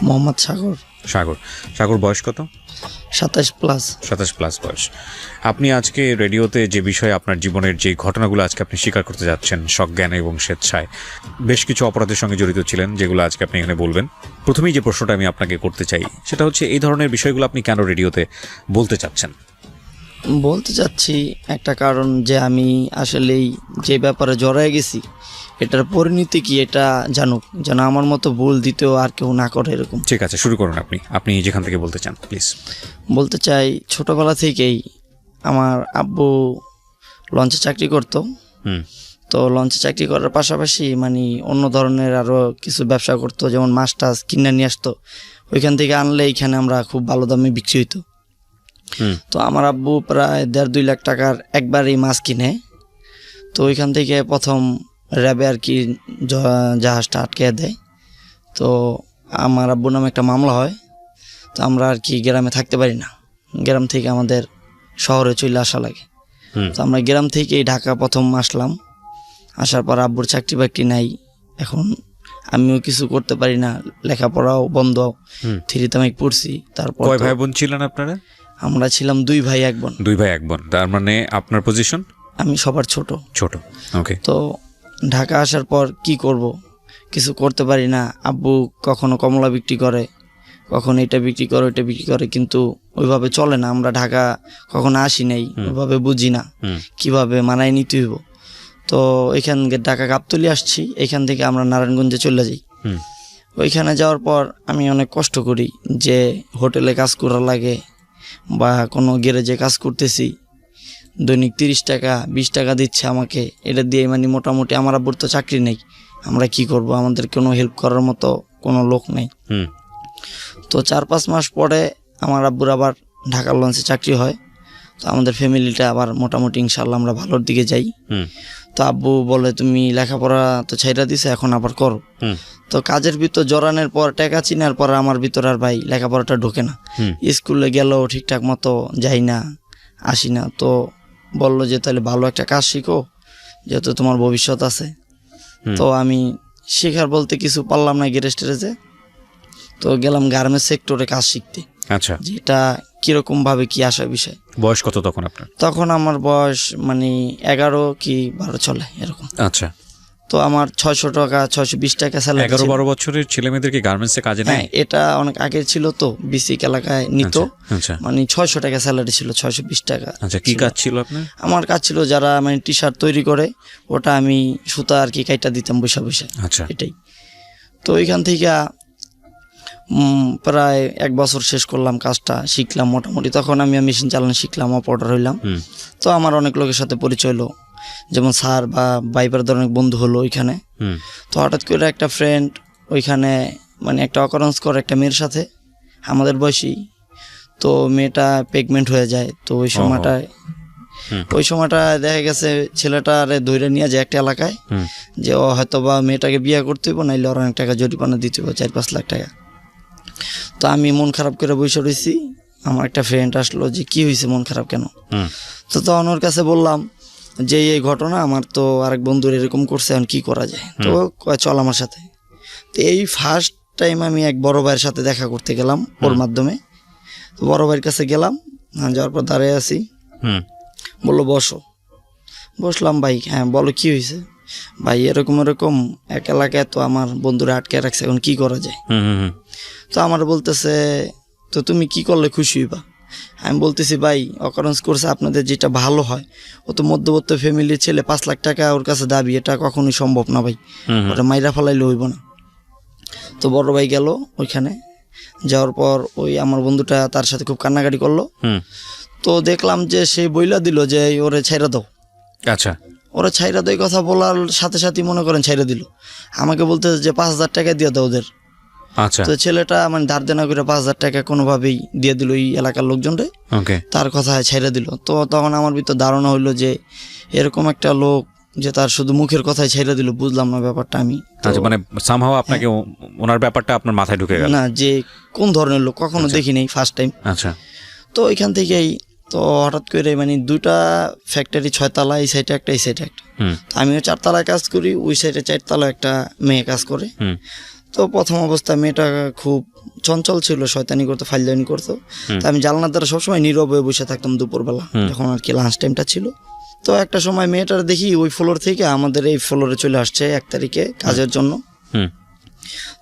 মোহাম্মদ সাগর। সাগর, সাগর বয়স কত? 27+। 27+ বয়স। আপনি আজকে রেডিওতে যে বিষয়ে আপনার জীবনের যে ঘটনাগুলো আজকে আপনি স্বীকার করতে যাচ্ছেন, সজ্ঞানে এবং স্বেচ্ছায় বেশ কিছু অপরাধের সঙ্গে জড়িত ছিলেন, যেগুলো আজকে আপনি এখানে বলবেন। প্রথমেই যে প্রশ্নটা আমি আপনাকে করতে চাই সেটা হচ্ছে, এই ধরনের বিষয়গুলো আপনি কেন রেডিওতে বলতে চাচ্ছেন? বলতে চাচ্ছি একটা কারণ, যে আমি আসলেই যে ব্যাপারে জড়ায় গেছি এটার পরিণতি কি এটা জানুক, যেন আমার মতো ভুল দ্বিতীয় আর কেউ না করে এরকম। ঠিক আছে, শুরু করুন আপনি যেখান থেকে বলতে চান প্লিজ। বলতে চাই, ছোটোবেলা থেকেই আমার আব্বু লঞ্চে চাকরি করতো। তো লঞ্চে চাকরি করার পাশাপাশি মানে অন্য ধরনের আরও কিছু ব্যবসা করতো, যেমন মাছ টাছ কিনে নিয়ে আসতো, ওইখান থেকে আনলে এইখানে আমরা খুব ভালো দামে বিক্রি হইতো। তো আমার আব্বু প্রায় 1.5-2 লাখ টাকার একবারই মাছ কিনে। তো ওইখান থেকে প্রথম র্যাবে আর কি জাহাজটা আটকে দেয়। তো আমার আব্বুর নামে একটা মামলা হয়। তো আমরা আর কি গ্রামে থাকতে পারি না, গ্রাম থেকে আমাদের শহরে চলে আসা লাগে। তো আমরা গ্রাম থেকেই ঢাকা প্রথম আসলাম। আসার পর আব্বুর চাকরি বাকরি নাই, এখন আমিও কিছু করতে পারি না, লেখাপড়াও বন্ধ। 3 মাইক পড়ছি। তারপর কয় ভাই বোন ছিলেন আপনারা? আমরা ছিলাম 2 ভাই 1 বোন। 2 ভাই 1 বোন। তার মানে আপনার পজিশন? আমি সবার ছোট। ওকে। তো ঢাকা আসার পর কি করব, কিছু করতে পারি না। আব্বু কখনো কমলা বিক্রি করে, কখনো এটা বিক্রি করে ওইটা বিক্রি করে, কিন্তু ওইভাবে চলে না। আমরা ঢাকা কখনো আসি নাই, ওইভাবে বুঝি না কিভাবে মানায় নিতে হইব। তো এখান ঢাকা গাবতলী আসছি, এখান থেকে আমরা নারায়ণগঞ্জে চলে যাই। ওইখানে যাওয়ার পর আমি অনেক কষ্ট করি, যে হোটেলে কাজ করা লাগে বা কোনো গ্যারেজে কাজ করতেছি, দৈনিক 30 টাকা 20 টাকা দিচ্ছে আমাকে। এটা দিয়ে মানে মোটামুটি, আমার আব্বুর তো চাকরি নেই, আমরা কি করব, আমাদের কোনো হেল্প করার মতো কোনো লোক নেই। তো 4-5 মাস পরে আমার আব্বুর আবার ঢাকার লঞ্চে চাকরি হয়। তো আমাদের ফ্যামিলিটা আবার মোটামুটি ইনশাল্লাহ আমরা ভালোর দিকে যাই। তো আব্বু বলে, তুমি লেখাপড়া তো ছাইরা দিছে, এখন আবার করো। তো কাজের ভিতর জড়ানোর পর, টাকা চিনার পর আমার ভিতর আর ভাই লেখাপড়াটা ঢোকে না। স্কুলে গেলেও ঠিকঠাক মতো যাই না, আসি না। তো বললো যে তাহলে ভালো একটা কাজ শিখো, যেহেতু তোমার ভবিষ্যৎ আছে। তো আমি শেখার বলতে কিছু পারলাম না গ্যারেজ টেরেজে। তো গেলাম গার্মেন্টস সেক্টরে কাজ শিখতে। আচ্ছা, যেটা কিরকম ভাবে কি আসা বিষয়। বয়স কত তখন আপনার? তখন আমার বয়স মানে 11 কি 12 চলে এরকম। আচ্ছা। তো আমার 600 টাকা 620 টাকা স্যালারি। 11-12 বছরের ছেলে মেয়েদেরকে গার্মেন্টসে কাজে নেয়? এটা অনেক আগে ছিল, তো বিসিক এলাকায় নিত। মানে 600 টাকা স্যালারি ছিল, 620 টাকা। আচ্ছা, কি কাজ ছিল আপনার? আমার কাজ ছিল যারা মানে টি শার্ট তৈরি করে, ওটা আমি সুতা আর কি কাইটা দিতাম বসে বসে। আচ্ছা, এটাই। তো ওইখান থেকে প্রায় 1 বছর শেষ করলাম, কাজটা শিখলাম মোটামুটি। তখন আমি মেশিন চালানো শিখলাম, অপারেটর হইলাম। তো আমার অনেক লোকের সাথে পরিচয় হলো, যেমন স্যার বা ভাইবার অনেক বন্ধু হলো ওইখানে। তো হঠাৎ করে একটা ফ্রেন্ড ওইখানে মানে একটা অকারেন্স করে একটা মেয়ের সাথে, আমাদের বয়সী। তো মেয়েটা প্রেগনেন্ট হয়ে যায়। তো ওই সময়টা দেখা গেছে ছেলেটারে ধরে নিয়ে যায় একটা এলাকায়, যে ও হয়তো বা মেয়েটাকে বিয়ে করতে হইব, নাইলে ওর অনেক টাকা জরিমানা দিতে হইব, 4-5 লাখ টাকা। তো আমি মন খারাপ করে বসে রয়েছি। আমার একটা ফ্রেন্ড আসলো, যে কি হয়েছে, মন খারাপ কেন? তো তখন ওর কাছে বললাম যে এই ঘটনা, আমার তো আরেক বন্ধুর এরকম করছে, এখন কি করা যায়? তো চল আমার সাথে। তো এই ফার্স্ট টাইম আমি এক বড় ভাইয়ের সাথে দেখা করতে গেলাম ওর মাধ্যমে। তো বড় ভাইয়ের কাছে গেলাম, যাওয়ার পর দাঁড়িয়ে আছি। বললো বসো। বসলাম। ভাই হ্যাঁ বলো কি হয়েছে? ভাই এরকম এক এলাকায় তো আমার বন্ধুরা আটকে রাখছে, এখন কি করা যায়? তো আমার বলতেছে, তো তুমি কি করলে খুশি হইবা? আমি বলতেছি, ভাই অকারেন্স করছে, আপনাদের যেটা ভালো হয়। ও তো মধ্যবর্তী ফ্যামিলির ছেলে, 5 লাখ টাকা ওর কাছে দাবি, এটা কখনোই সম্ভব না ভাই, ওটা মাইরা ফেলাইলে হইব না। তো বড় ভাই গেল ওইখানে। যাওয়ার পর ওই আমার বন্ধুটা তার সাথে খুব কান্নাকাটি করলো। তো দেখলাম যে সে বইলা দিল যে ওরে ছাইরা দাও। আচ্ছা। ওরা ছাইরা দেয় কথা বলার সাথে সাথে মনে করেন ছাইরা দিল। আমাকে বলতে যে 5,000 টাকা দিয়ে দাও ওদের। আচ্ছা। তো ছেলেটা মানে ধার দেনা করে 5,000 টাকা কোনোভাবেই দিয়ে দিল এই এলাকার লোকজনরে। তার কথা ছাইরা দিল। তো তখন আমার ভিতর ধারণা হইলো যে এরকম একটা লোক, যে তার শুধু মুখের কথাই ছাইরা দিল, বুঝলাম না ব্যাপারটা আমি। মানে সামহাও আপনাকে ওনার ব্যাপারটা আপনার মাথায় ঢুকে গেল না, যে কোন ধরনের লোক কখনো দেখি নাই, ফার্স্ট টাইম। আচ্ছা। তো ওইখান থেকেই তো হঠাৎ করে মানে 2টা ফ্যাক্টরি, 6 তলা, এই সাইডে একটা, এই সাইডে একটা। তো আমিও 4 তলায় কাজ করি, ওই সাইডে 4 তলা একটা মেয়ে কাজ করে। তো প্রথম অবস্থা মেয়েটা খুব চঞ্চল ছিল, শয়তানি করতো, ফাইজলামি করতো। তো আমি জানলার দ্বারা সবসময় নীরব হয়ে বসে থাকতাম দুপুরবেলা, যখন আর কি লাঞ্চ টাইমটা ছিল। তো একটা সময় মেয়েটার দেখি ওই ফ্লোর থেকে আমাদের এই ফ্লোরে চলে আসছে 1 তারিখে কাজের জন্য।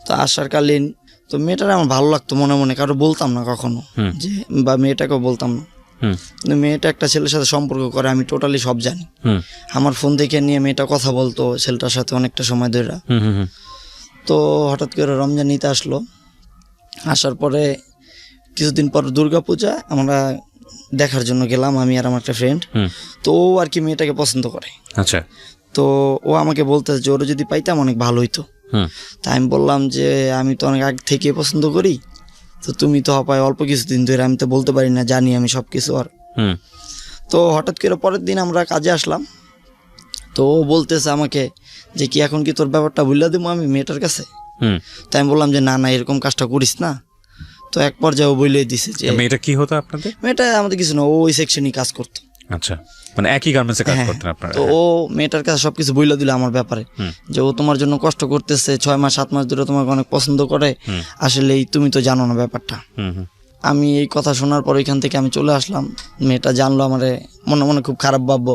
তো আসার কালীন তো মেয়েটার আমার ভালো লাগতো মনে মনে, কারো বলতাম না কখনো যে, বা মেয়েটাকেও বলতাম না। কিন্তু মেয়েটা একটা ছেলের সাথে সম্পর্ক করে, আমি টোটালি সব জানি। আমার ফোন থেকে নিয়ে মেয়েটা কথা বলতো ছেলেটার সাথে অনেকটা সময় ধরে। তো হঠাৎ করে রমজান নিতে আসলো, আসার পরে কিছুদিন পর দুর্গাপূজা আমরা দেখার জন্য গেলাম, আমি আর আমার একটা ফ্রেন্ড। তো ও আর কি মেয়েটাকে পছন্দ করে। আচ্ছা। তো ও আমাকে বলতে যে ওরা যদি পাইতাম অনেক ভালো হইতো। তাই আমি বললাম যে আমি তো অনেক আগে থেকে পছন্দ করি, তো তুমি তো পাই অল্প কিছুদিন ধরে, আমি তো বলতে পারি না, জানি আমি সব কিছু। আর তো হঠাৎ করে পরের দিন আমরা কাজে আসলাম, তো ও বলতেছে আমাকে যে কি এখন কি তোর ব্যাপারটা ভুলে দেবো আমি মেয়েটার কাছে। তাই আমি বললাম যে না না, এরকম কাজটা করিস না। তো এক পর্যায়ে ও বলেই দিছে যে মেয়েটা কি হতো আপনাদের? মেয়েটা আমাদের কিছু না, ও ওই সেকশনই কাজ করতো। আচ্ছা, মানে একই গার্মেন্টসে কাজ করতেন আপনারা? তো ও মেয়েটার কাছে সবকিছু বইলা দিল আমার ব্যাপারে, যে ও তোমার জন্য কষ্ট করতেছে, 6 মাস 7 মাস ধরে তোমাকে অনেক পছন্দ করে, আসলেই তুমি তো জানো না ব্যাপারটা। আমি এই কথা শোনার পর ওইখান থেকে আমি চলে আসলাম। মেয়েটা জানলো আমারে, মনে মনে খুব খারাপ ভাববো,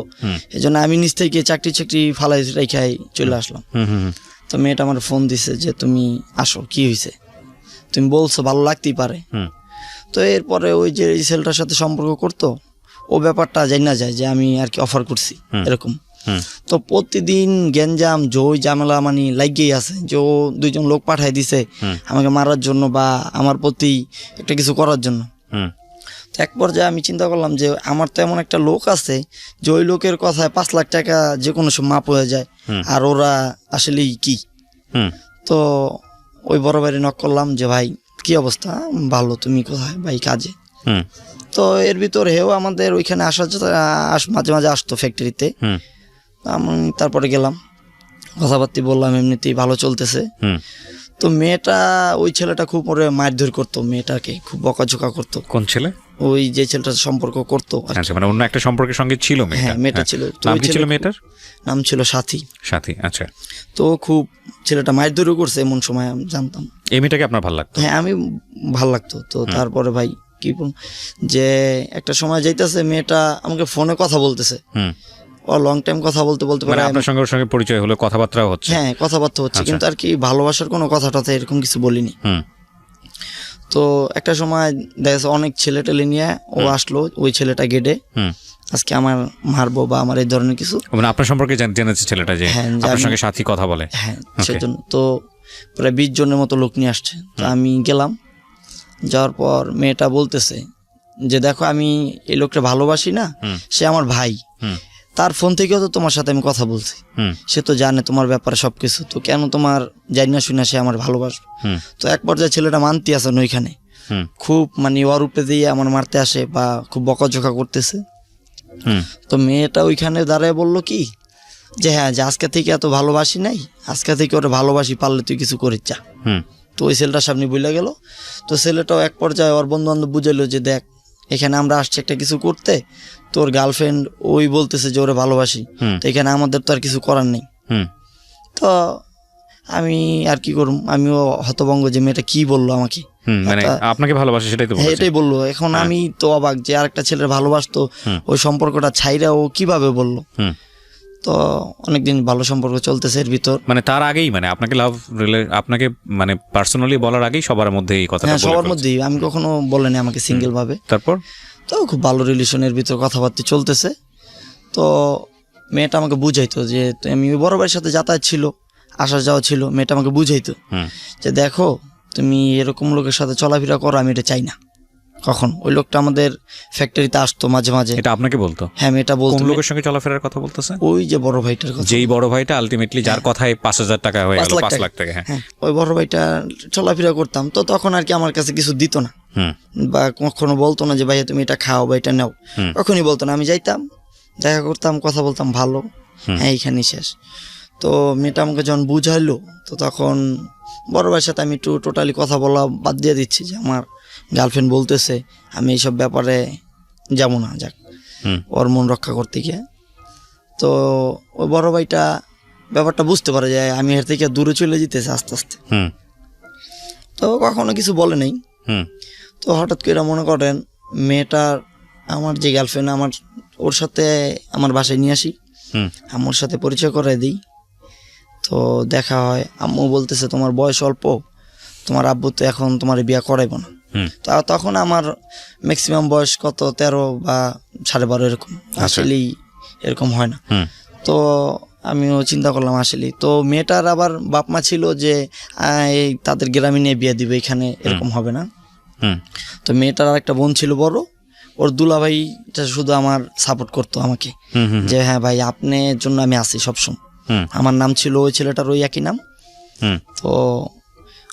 এই জন্য আমি নিজ থেকে চাকরি ফালাই রেখাই চলে আসলাম। তো মেয়েটা আমার ফোন দিছে যে তুমি আসো, কি হয়েছে, তুমি বলছো ভালো লাগতেই পারে। তো এরপরে ওই যে এই ছেলেটার সাথে সম্পর্ক করতো, ও ব্যাপারটা জানা যায় যে আমি আর কি অফার করছি এরকম। তো প্রতিদিন গ্যাঞ্জাম জয় ঝামেলা মানে লাগিয়েই আছে, যে ও 2জন লোক পাঠাই দিছে আমাকে মারার জন্য বা আমার প্রতি একটা কিছু করার জন্য। তো এক পর্যায়ে আমি চিন্তা করলাম যে আমার তো এমন একটা লোক আছে যে ওই লোকের কথায় 5 লাখ টাকা যে কোনো সময় মাপ হয়ে যায়, আর ওরা আসলেই কি। তো ওই বড় ভাইরে নক করলাম যে ভাই কি অবস্থা, ভালো, তুমি কোথায়? ভাই কাজে। তো এর ভিতর হেও আমাদের ওইখানে মাঝে মাঝে আসতো ফ্যাক্টরিতে। আমি তারপরে গেলাম, কথাবার্তা বললাম, এমনিতেই ভালো চলতেছে। তো মেয়েটা, ওই ছেলেটা খুব ওরে মারধর করতো, মেয়েটাকে খুব বকাঝোকা করতো। কোন ছেলে? ওই যে ছেলেটার সম্পর্ক করতো। আচ্ছা, মানে অন্য একটা সম্পর্কের সঙ্গে ছিল মেয়েটা? হ্যাঁ, মেয়েটা ছিল। নাম কি ছিল মেয়েটার? নাম ছিল সাথী। সাথী, আচ্ছা। তো খুব ছেলেটা মারধরও করছে, এমন সময় আমি জানতাম। এই মেয়েটাকে আপনার ভালো লাগতো? হ্যাঁ, আমি ভালো লাগতো। তো তারপরে ভাই কি যে একটা সময় যাইতেছে, মেয়েটা আমাকে ফোনে কথা বলতেছে, ও লং টাইম কথা বলতে মানে আপনার সঙ্গে ওর সঙ্গে পরিচয় হলো, কথাবার্তাও হচ্ছে? হ্যাঁ, কথাবার্তা হচ্ছে, কিন্তু আর কি ভালোবাসার কোনো কথাটা এরকম কিছু বলিনি। তো একটা সময় দেখা যাচ্ছে অনেক ছেলে টেলে নিয়ে ও আসলো, ওই ছেলেটা গেটে আজকে আমার মারবো বা আমার এই ধরনের কিছু, মানে আপনার সম্পর্কে জেনেছে ছেলেটা যে আপনার সঙ্গে সাথী কথা বলে? হ্যাঁ, সেজন্য তো প্রায় 20 জনের মতো লোক নিয়ে আসছে। তো আমি গেলাম, যাওয়ার পর মেয়েটা বলতেছে যে দেখো আমি এই লোকটা ভালোবাসি না, সে আমার ভাই, তার ফোন থেকেও তো তোমার সাথে আমি কথা বলছি, সে তো জানে তোমার ব্যাপারে সবকিছু, তো কেন তোমার জানি না শুনে সে আমার ভালোবাসবে। তো এক পর্যায়ে ছেলেটা মানতে আসে ওইখানে, খুব মানে ওর উপরে দিয়ে আমার মারতে আসে বা খুব বকাঝোকা করতেছে। তো মেয়েটা ওইখানে দাঁড়ায় বললো কি যে হ্যাঁ, যে আজকে থেকে এত ভালোবাসি নাই, আজকে থেকে ওরা ভালোবাসি, পারলে তুই কিছু করিস যা। তো ওই ছেলেটার সামনে বইলা গেল। তো ছেলেটাও এক পর্যায়ে ওর বন্ধু বান্ধব বুঝাইলো যে দেখ এখানে আমরা আসছি একটা কিছু করতে, তোর গার্লফ্রেন্ড ওই বলতেছে যে ওরা ভালোবাসি, তো এখানে আমাদের তো আর কিছু করার নেই। তো আমি আর কি করব, আমিও হতভঙ্গ যে মেয়েটা কি বললো আমাকে, মানে আপনাকে ভালোবাসে সেটাই তো বলছে? এটাই বললো। এখন আমি তো অবাক যে আরেকটা ছেলের ভালোবাসতো, ওই সম্পর্কটা ছাইরা ও কিভাবে বললো। তো অনেকদিন ভালো সম্পর্ক চলতেছে এর ভিতর, মানে তার আগেই, মানে আপনাকে আপনাকে মানে পার্সোনালি বলার আগেই সবার মধ্যে এই কথাটা? হ্যাঁ, সবার মধ্যেই, আমি কখনো বলেনি আমাকে সিঙ্গেল ভাবে। তারপর তো খুব ভালো রিলেশনের ভিতর কথাবার্তা চলতেছে। তো মেয়েটা আমাকে বুঝাইতো যে আমি বড় ভাইয়ের সাথে যাতায়াত ছিল, আসা যাওয়া ছিল, মেয়েটা আমাকে বুঝাইতো যে দেখো তুমি এরকম লোকের সাথে চলাফেরা করো, আমি এটা চাই না। কখন ওই লোকটা আমাদের ফ্যাক্টরিতে আসতো মাঝে মাঝে। এটা আপনাকে বলতো? হ্যাঁ, মেয়েটা বলতো। কোন লোকের সঙ্গে চলাফেরার কথা বলতেছে? ওই যে বড় ভাইটার কথা। যেই বড় ভাইটা আলটিমেটলি যার কথায় 5,000 টাকা হয়ে গেল, 5 লাখ টাকা। হ্যাঁ, ওই বড় ভাইটা চলাফেরা করতাম। তো তখন আর কি আমার কাছে কিছু দিত না, বা কখনো বলতো না যে ভাইয়া তুমি এটা খাও বা এটা নাও, কখনই বলতো না। আমি যাইতাম, দেখা করতাম, কথা বলতাম ভালো, হ্যাঁ এইখানেই শেষ। তো মেয়েটা আমাকে যখন বুঝাইলো, তো তখন বড় ভাইয়ের সাথে আমি একটু টোটালি কথা বলা বাদ দিয়ে দিচ্ছি যে আমার গার্লফ্রেন্ড বলতেছে আমি এইসব ব্যাপারে যাবো না, যাক ওর মন রক্ষা করতে গিয়ে। তো ওই বড় ভাইটা ব্যাপারটা বুঝতে পারে যে আমি এর থেকে দূরে চলে যেতেছি আস্তে আস্তে। তো কখনো কিছু বলে নাই। হুম তো হঠাৎ করে মনে করেন মেয়েটার, আমার যে গার্লফ্রেন্ড, ওর সাথে আমার বাসায় নিয়ে আসি, হুম আম্মুর সাথে পরিচয় করাই দিই। তো দেখা হয়, আম্মু বলতেছে তোমার বয়স অল্প, তোমার আব্বু তো এখন তোমার বিয়ে করাইবো না। হুম তা তখন আমার ম্যাক্সিমাম বয়স কত 13 বা 12.5 এরকম, আসলেই এরকম হয় না। হুম তো আমিও চিন্তা করলাম আসলেই। তো মেয়েটার আবার বাপ মা ছিল যে এই তাদের গ্রামে নিয়ে বিয়ে দিবে, এখানে এরকম হবে না। হুম তো মেয়েটার আর একটা বোন ছিল বড়, ওর দুলাভাইটা শুধু আমার সাপোর্ট করতো আমাকে, হুম হুম যে হ্যাঁ ভাই আপনার জন্য আমি আছি সবসময়। হুম আমার নাম ছিল, ওই ছেলেটার ওই একই নাম। হুম তো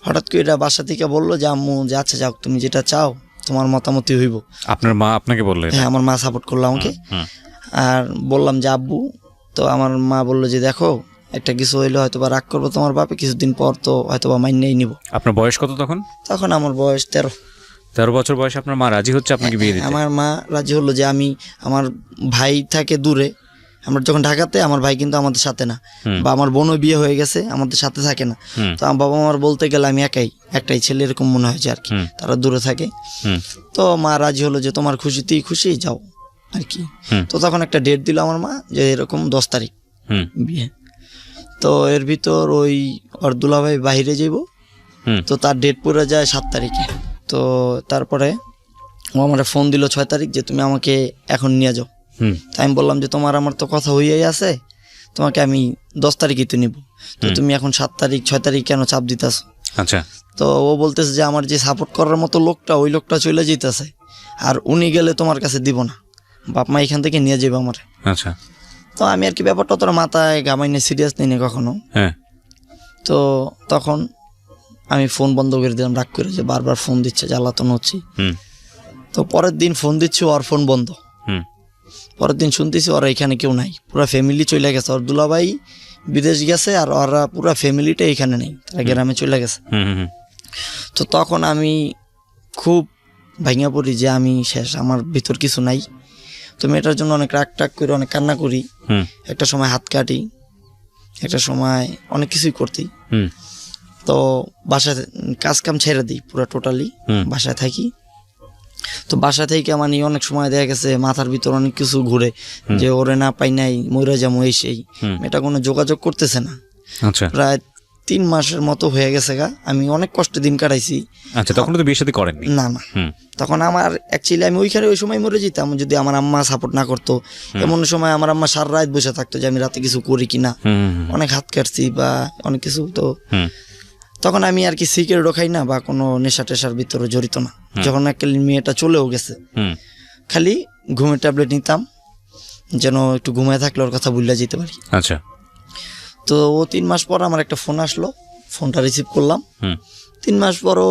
হঠাৎ করে এটা বাসা থেকে বললো যে আম্মু যে আচ্ছা যাও, তুমি যেটা চাও তোমার মতামতই হইব। আপনার মা আপনাকে বললেন? হ্যাঁ, আমার মা সাপোর্ট করলো আমাকে। হুম আর বললাম যে আব্বু, তো আমার মা বললো যে দেখো একটা কিছু হইলে হয়তো বা রাগ করবো তোমার বাপে, কিছুদিন পর তো হয়তো বা মাইনেই নিব। আপনার বয়স কত তখন? তখন আমার বয়স 13। 13 বছর বয়সে আপনার মা রাজি হচ্ছে আপনাকে বিয়ে দিতে? আমার মা রাজি হলো যে আমি, আমার ভাই থাকে দূরে, আমরা যখন ঢাকাতে, আমার ভাই কিন্তু আমাদের সাথে না, বা আমার বোনও বিয়ে হয়ে গেছে, আমাদের সাথে থাকে না। তো আমার বাবা মার বলতে গেলে আমি একটাই ছেলে এরকম মনে হয় যে আর কি, তারা দূরে থাকে। তো মা রাজি হলো যে তোমার খুশিতেই খুশি, যাও আর কি। তো তখন একটা ডেট দিল আমার মা যে এরকম 10 তারিখ বিয়ে। তো এর ভিতর ওই ওর দুলাভাই বাইরে যাইব, তো তার ডেট পুরো যায় 7 তারিখে। তো তারপরে ও আমার ফোন দিল 6 তারিখ যে তুমি আমাকে এখন নিয়ে যাও। তাই আমি বললাম যে তোমার আমার তো কথা হইয়াই আছে, তোমাকে আমি 10 তারিখই তো নিব, তো তুমি এখন 7 তারিখ 6 তারিখ কেন চাপ দিতেছ? আচ্ছা। তো ও বলতেছে যে আমার যে সাপোর্ট করার মতো লোকটা, ওই লোকটা চলে যেতেছে, আর উনি গেলে তোমার কাছে দিব না, বাপ মা এখান থেকে নিয়ে যাবে আমার। আচ্ছা। তো আমি আর কি ব্যাপারটা অতটা মাথায় গামাইনে সিরিয়াস নিই কখনো। হ্যাঁ। তো তখন আমি ফোন বন্ধ করে দিলাম, রাগ করে, যে বারবার ফোন দিচ্ছে, জ্বালাতন হচ্ছি। তো পরের দিন ফোন দিচ্ছি, ওর ফোন বন্ধ। পরের দিন শুনতেছি ওরা এখানে কেউ নাই, পুরো ফ্যামিলি চলে গেছে, ওর দুলাভাই বিদেশ গেছে, আর ওরা পুরো ফ্যামিলিটা এখানে নেই, তারা গ্রামে চলে গেছে। তো তখন আমি খুব ভাঙা পড়ি যে আমি শেষ, আমার ভিতর কিছু নাই। তো মেয়েটার জন্য অনেক রাগ টাগ করে, অনেক কান্না করি, একটা সময় হাত কাটি, একটা সময় অনেক কিছুই করতেই। তো বাসায় কাজ কাম ছেড়ে দিই পুরো টোটালি, বাসায় থাকি। তো বাসা থেকে মানে অনেক সময় দেখা গেছে মাথার ভিতর অনেক কিছু ঘুরে, যে ওরে না পাই নাই, মইরা যাবো, এই সেই। এটা কোনো যোগাযোগ করতেছে না। আচ্ছা। প্রায় 3 মাসের মতো হয়ে গেছে গা, আমি অনেক কষ্টে দিন কাটাইছি। আচ্ছা, তখন তো বিয়ে শাদী করেননি? না না, তখন আমার অ্যাকচুয়ালি আমি ওইখানে ওই সময় মরে যেতাম যদি আমার আম্মা সাপোর্ট না করতো। এমন সময় আমার আম্মা সারা রাত বসে থাকতো যে আমি রাতে কিছু করি কিনা, অনেক হাত কাটছি বা অনেক কিছু। তো তখন আমি আর কি সিগারেটও খাই না বা কোনো নেশা টেশার ভিতরে জড়িত না। যখন একটা মেয়েটা চলেও গেছে, খালি ঘুমের ট্যাবলেট নিতাম যেন একটু ঘুমায় থাকলে ওর কথা ভুলে যেতে পারি। আচ্ছা। তো ও 3 মাস পর আমার একটা ফোন আসলো, ফোনটা রিসিভ করলাম। 3 মাস পরও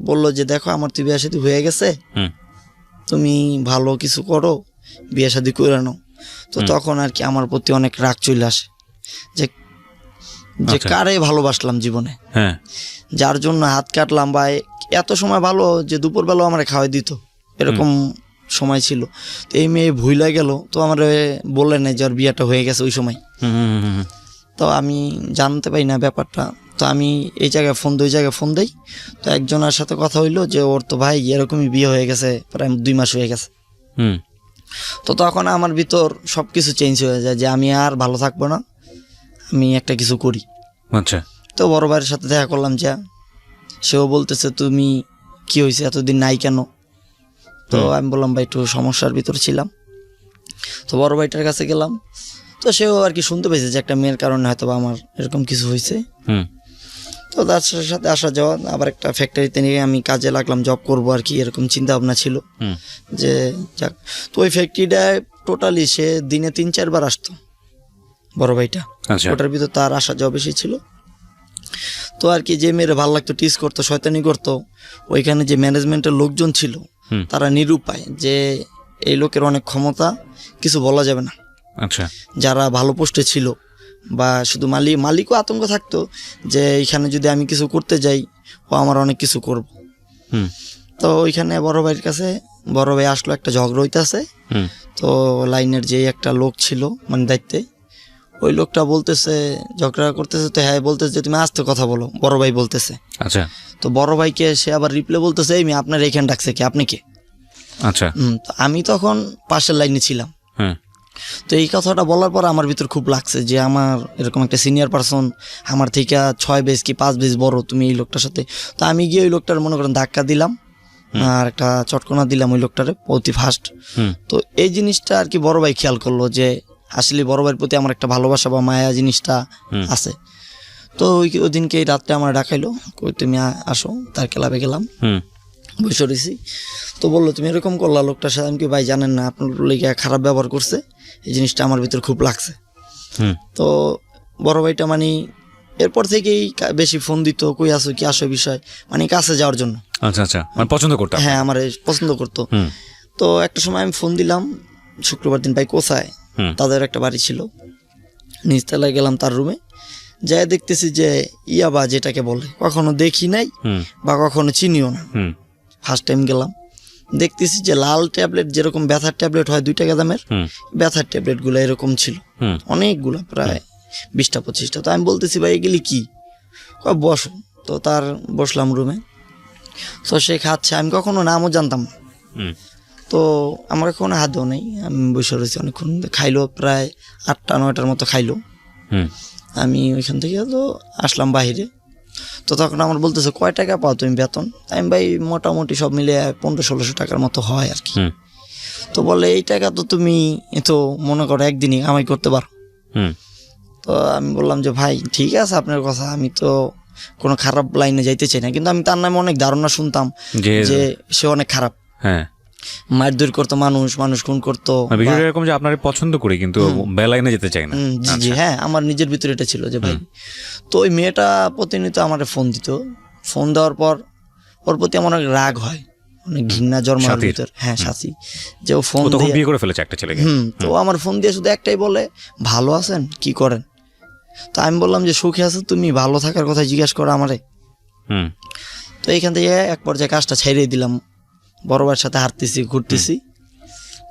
বললো যে দেখো আমার তো বিয়ে শাদী হয়ে গেছে, তুমি ভালো কিছু করো, বিয়ে শাদী করে নাও। তো তখন আর কি আমার প্রতি অনেক রাগ চলে আসে, যে কারে ভালোবাসলাম জীবনে, যার জন্য হাত কাটলাম, বা এত সময় ভালো যে দুপুরবেলাও আমার খাওয়াই দিত, এরকম সময় ছিল। তো এই মেয়ে ভুইলা গেল, তো আমার বললেন না যে ওর বিয়েটা হয়ে গেছে ওই সময়। তো আমি জানতে পারি না ব্যাপারটা। তো আমি এই জায়গায় ফোন দিই, ওই জায়গায় ফোন দিই। তো একজনের সাথে কথা হইলো যে ওর তো ভাই এরকমই বিয়ে হয়ে গেছে, প্রায় 2 মাস হয়ে গেছে। তো তখন আমার ভিতর সব কিছু চেঞ্জ হয়ে যায়, যে আমি আর ভালো থাকবো না, আমি একটা কিছু করি। আচ্ছা। তো বড় ভাইয়ের সাথে দেখা করলাম, যা সেও বলতেছে তুমি কি হয়েছে, এতদিন নাই কেন? তো আমি বললাম ভাই একটু সমস্যার ভিতর ছিলাম। তো বড় ভাইটার কাছে গেলাম, তো সেও আর কি শুনতে পেয়েছে যে একটা মেয়ের কারণে হয়তো বা আমার এরকম কিছু হয়েছে। তো তার সাথে আসা যাওয়া, আবার একটা ফ্যাক্টরিতে নিয়ে আমি কাজে লাগলাম, জব করবো আর কি, এরকম চিন্তা ভাবনা ছিল যে যাক। তো ওই ফ্যাক্টরিটায় টোটালি সে দিনে 3-4 বার আসতো বড় ভাইটা, ওটার ভিতর তার আসা যাওয়া বেশি ছিল। তো আর কি যে মেয়েরা ভালো লাগতো, টিস করতো, শয়তানি করতো, ওইখানে যে ম্যানেজমেন্টের লোকজন ছিল তারা নিরুপায়, যে এই লোকের অনেক ক্ষমতা, কিছু বলা যাবে না। আচ্ছা। যারা ভালো পোস্টে ছিল বা শুধু মালিকও আতঙ্ক থাকতো যে এইখানে যদি আমি কিছু করতে যাই, ও আমার অনেক কিছু করব। তো ওইখানে বড় ভাইয়ের কাছে বড় ভাই আসলো, একটা ঝগড়া হইতেছে। তো লাইনের যে একটা লোক ছিল মানে দায়িত্বে, ওই লোকটা বলতেছে, ঝগড়া করতেছে, তো হ্যাঁ বলতেছে যে তুমি আস্তে কথা বলো, বড় ভাই বলতেছে। আচ্ছা তো বড় ভাইকে সে আবার রিপ্লে বলতেছে, এই মেয়ে আপনার এখানে ডাকছে কি, আপনি কে? আচ্ছা তো আমি তখন পাশের লাইনে ছিলাম। হ্যাঁ তো এই কথাটা বলার পর আমার ভিতর খুব লাগছে যে আমার এরকম একটা সিনিয়র পারসন, আমার থেকে 6 বেজ কি 5 বেজ বড়, তুমি এই লোকটার সাথে। তো আমি গিয়ে ওই লোকটার মনে করেন ধাক্কা দিলাম আর একটা চটকনা দিলাম ওই লোকটারে অতি ফাস্ট। তো এই জিনিসটা আর কি বড় ভাই খেয়াল করলো যে আসলে বড় ভাইয়ের প্রতি আমার একটা ভালোবাসা বা মায়া জিনিসটা আছে। তো ওই দিনকে এই রাত্রে আমার ডাকাইলো, কই তুমি আসো, তার ক্লাবে গেলাম, বসে রয়েছি। তো বললো তুমি এরকম করলা লোকটার সাথে। আমি কি ভাই জানেন না আপনার লেগে খারাপ ব্যবহার করছে, এই জিনিসটা আমার ভিতর খুব লাগছে। তো বড় ভাইটা মানে এরপর থেকেই বেশি ফোন দিত, কই আসো কি আসো বিষয়, মানে কাছে যাওয়ার জন্য। আচ্ছা আচ্ছা, মানে পছন্দ করতো? হ্যাঁ, আমার পছন্দ করতো। তো একটা সময় আমি ফোন দিলাম শুক্রবার দিন, ভাই কোথায়? তাদের একটা বাড়ি ছিল, নিচতলায় গেলাম তার রুমে, যাই দেখতেছি যে ইয়াবা যেটাকে বলে কখনো দেখি নাই বা কখনো চিনিও না, ফার্স্ট টাইম গেলাম, দেখতেছি যে লাল ট্যাবলেট যেরকম ব্যথার ট্যাবলেট হয় 2 টাকা দামের, ব্যথার ট্যাবলেটগুলো এরকম ছিল অনেকগুলো, প্রায় 20-25টা। তো আমি বলতেছি ভাই এগুলি কি? বসো। তো তার বসলাম রুমে, তো সে খাচ্ছে, আমি কখনো নামও জানতাম না। তো আমার কখনো হাতও নেই, আমি বসে রয়েছি অনেকক্ষণ, খাইলো প্রায় 8টা-9টার মতো খাইলো। আমি ওইখান থেকে তো আসলাম বাহিরে। তো তখন আমার বলতেছে কয় টাকা পাও তুমি বেতন? আমি ভাই মোটামুটি সব মিলে 1500-1600 টাকার মতো হয় আর কি। তো বলে এই টাকা তো তুমি তো মনে করো একদিনই কামাই করতে পারো। তো আমি বললাম যে ভাই ঠিক আছে আপনার কথা, আমি তো কোনো খারাপ লাইনে যাইতে চাই না, কিন্তু আমি তার নামে অনেক ধারণা শুনতাম যে সে অনেক খারাপ, মারধর করতো, মানুষ খুন করতো, এরকম যে আপনার পছন্দ করি কিন্তু বেলাইনে যেতে চাই না। জি হ্যাঁ, আমার নিজের ভিতরে এটা ছিল যে ভাই। তো ওই মেয়েটা প্রতিনিয়ত আমার ফোন দিত, ফোন দেওয়ার পর ওর প্রতি আমার অনেক রাগ হয়, অনেক ঘৃণা জন্মার ভিতর। হ্যাঁ, সাথী যে ও ফোন দিয়ে বিয়ে করে ফেলেছে একটা ছেলেকে। তো আমার ফোন দিয়ে শুধু একটাই বলে, ভালো আছেন, কি করেন? তো আমি বললাম যে সুখে আছো তুমি, ভালো থাকার কথা জিজ্ঞাসা করো আমারে। তো এইখান থেকে এক পর্যায়ে কাজটা ছেড়ে দিলাম, বড় ভাইয়ের সাথে হাঁটতেছি, ঘুরতেছি।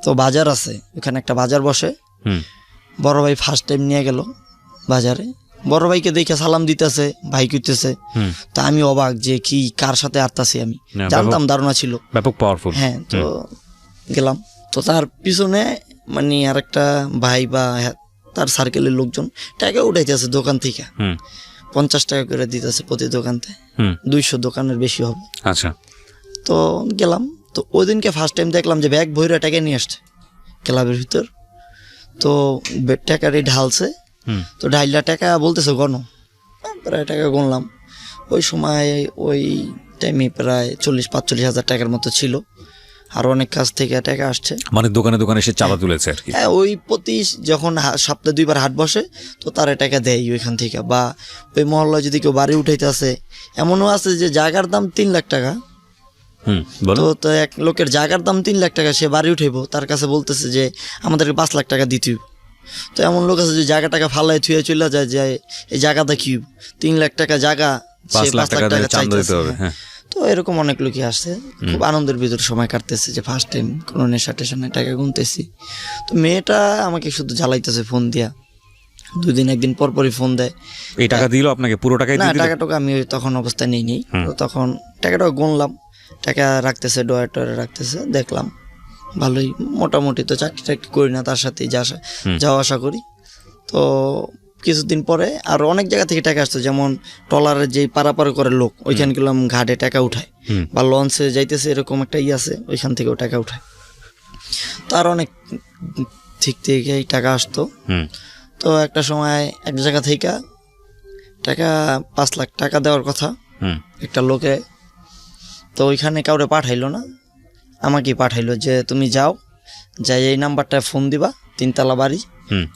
তো বাজার আছে, ওখানে একটা বাজার বসে, বড় ভাই ফার্স্ট টাইম নিয়ে গেল বাজারে। বড় ভাইকে দেখে সালাম দিতেছে, ভাই কইতেছে। তা আমি অবাক যে কি কার সাথে হাঁটতাছি, আমি জানতাম, ধারণা ছিল ব্যাপক পাওয়ারফুল। হ্যাঁ, তো গেলাম, তো তার পিছনে মানে আর একটা ভাই বা তার সার্কেলের লোকজন টাকা উঠাইতেছে দোকান থেকে, 50 টাকা করে দিতেছে প্রতি দোকানতে, 200 দোকানের বেশি হবে। আচ্ছা, তো গেলাম, তো ওই দিনকে ফার্স্ট টাইম দেখলাম যে ব্যাগ ভরে টাকা নিয়ে আসছে ক্লাবের ভিতর। তো টাকারই ঢালছে, তো ঢাইলা টাকা বলতেছে গণ, প্রায় টাকা গুনলাম। ওই সময় ওই টাইমে প্রায় 40-45 হাজার টাকার মতো ছিল, আর অনেক কাছ থেকে টাকা আসছে, মানে দোকানে দোকানে সে চাঁদা তুলেছে আর কি। হ্যাঁ, ওই প্রতি যখন সপ্তাহে 2বার হাট বসে তো তারা টাকা দেয় ওইখান থেকে। বা ওই মহল্লায় যদি কেউ বাড়ি উঠাইতে আসে, এমনও আছে যে জায়গার দাম 3 লাখ টাকা, তো এক লোকের জায়গার দাম 3 লাখ টাকা, সে বাড়ি উঠাইব, তার কাছে বলতেছে যে আমাদেরকে 5 লাখ টাকা দিতে হইব। তো এমন লোক আছে যে জায়গা টাকা ফালাই থুয়ে চলে যায়, যে এই জায়গাটা কি 3 লাখ টাকা জায়গা, 5 লাখ টাকা চাইতেছে। তো এরকম অনেক লোকই আসছে, খুব আনন্দের ভিতরে সময় কাটতেছে, যে ফার্স্ট টাইম কোনো নেশা টেশনে টাকা গুনতেছি। তো মেয়েটা আমাকে শুধু জ্বালাইতেছে ফোন দিয়া, 2 দিন 1 দিন পর পরই ফোন দেয়। এই টাকা দিল আপনাকে? পুরো টাকাই না, টাকাটা আমি তখন অবস্থায় নিইনি। তো তখন টাকাটা গুনলাম, টাকা রাখতেছে, ডয়ারে রাখতেছে, দেখলাম ভালোই, মোটামুটি তো চাকরি করি না, তার সাথে যাওয়া আসা করি। তো কিছুদিন পরে আর অনেক জায়গা থেকে টাকা আসতো, যেমন ট্রলারের যে পারাপার করে লোক, ওইখানে গেলাম ঘাটে টাকা উঠায়, বা লঞ্চে যাইতেছে এরকম একটা আছে, ওইখান থেকেও টাকা উঠায়। তার অনেক ঠিক থেকেই টাকা আসতো। তো একটা সময় এক জায়গা থেকে টাকা 5 লাখ টাকা দেওয়ার কথা একটা লোকে, তো ওইখানে কাউরে পাঠাইলো না, আমাকেই পাঠাইলো যে তুমি যাও, যাই এই নাম্বারটায় ফোন দিবা, 3 তলা বাড়ি,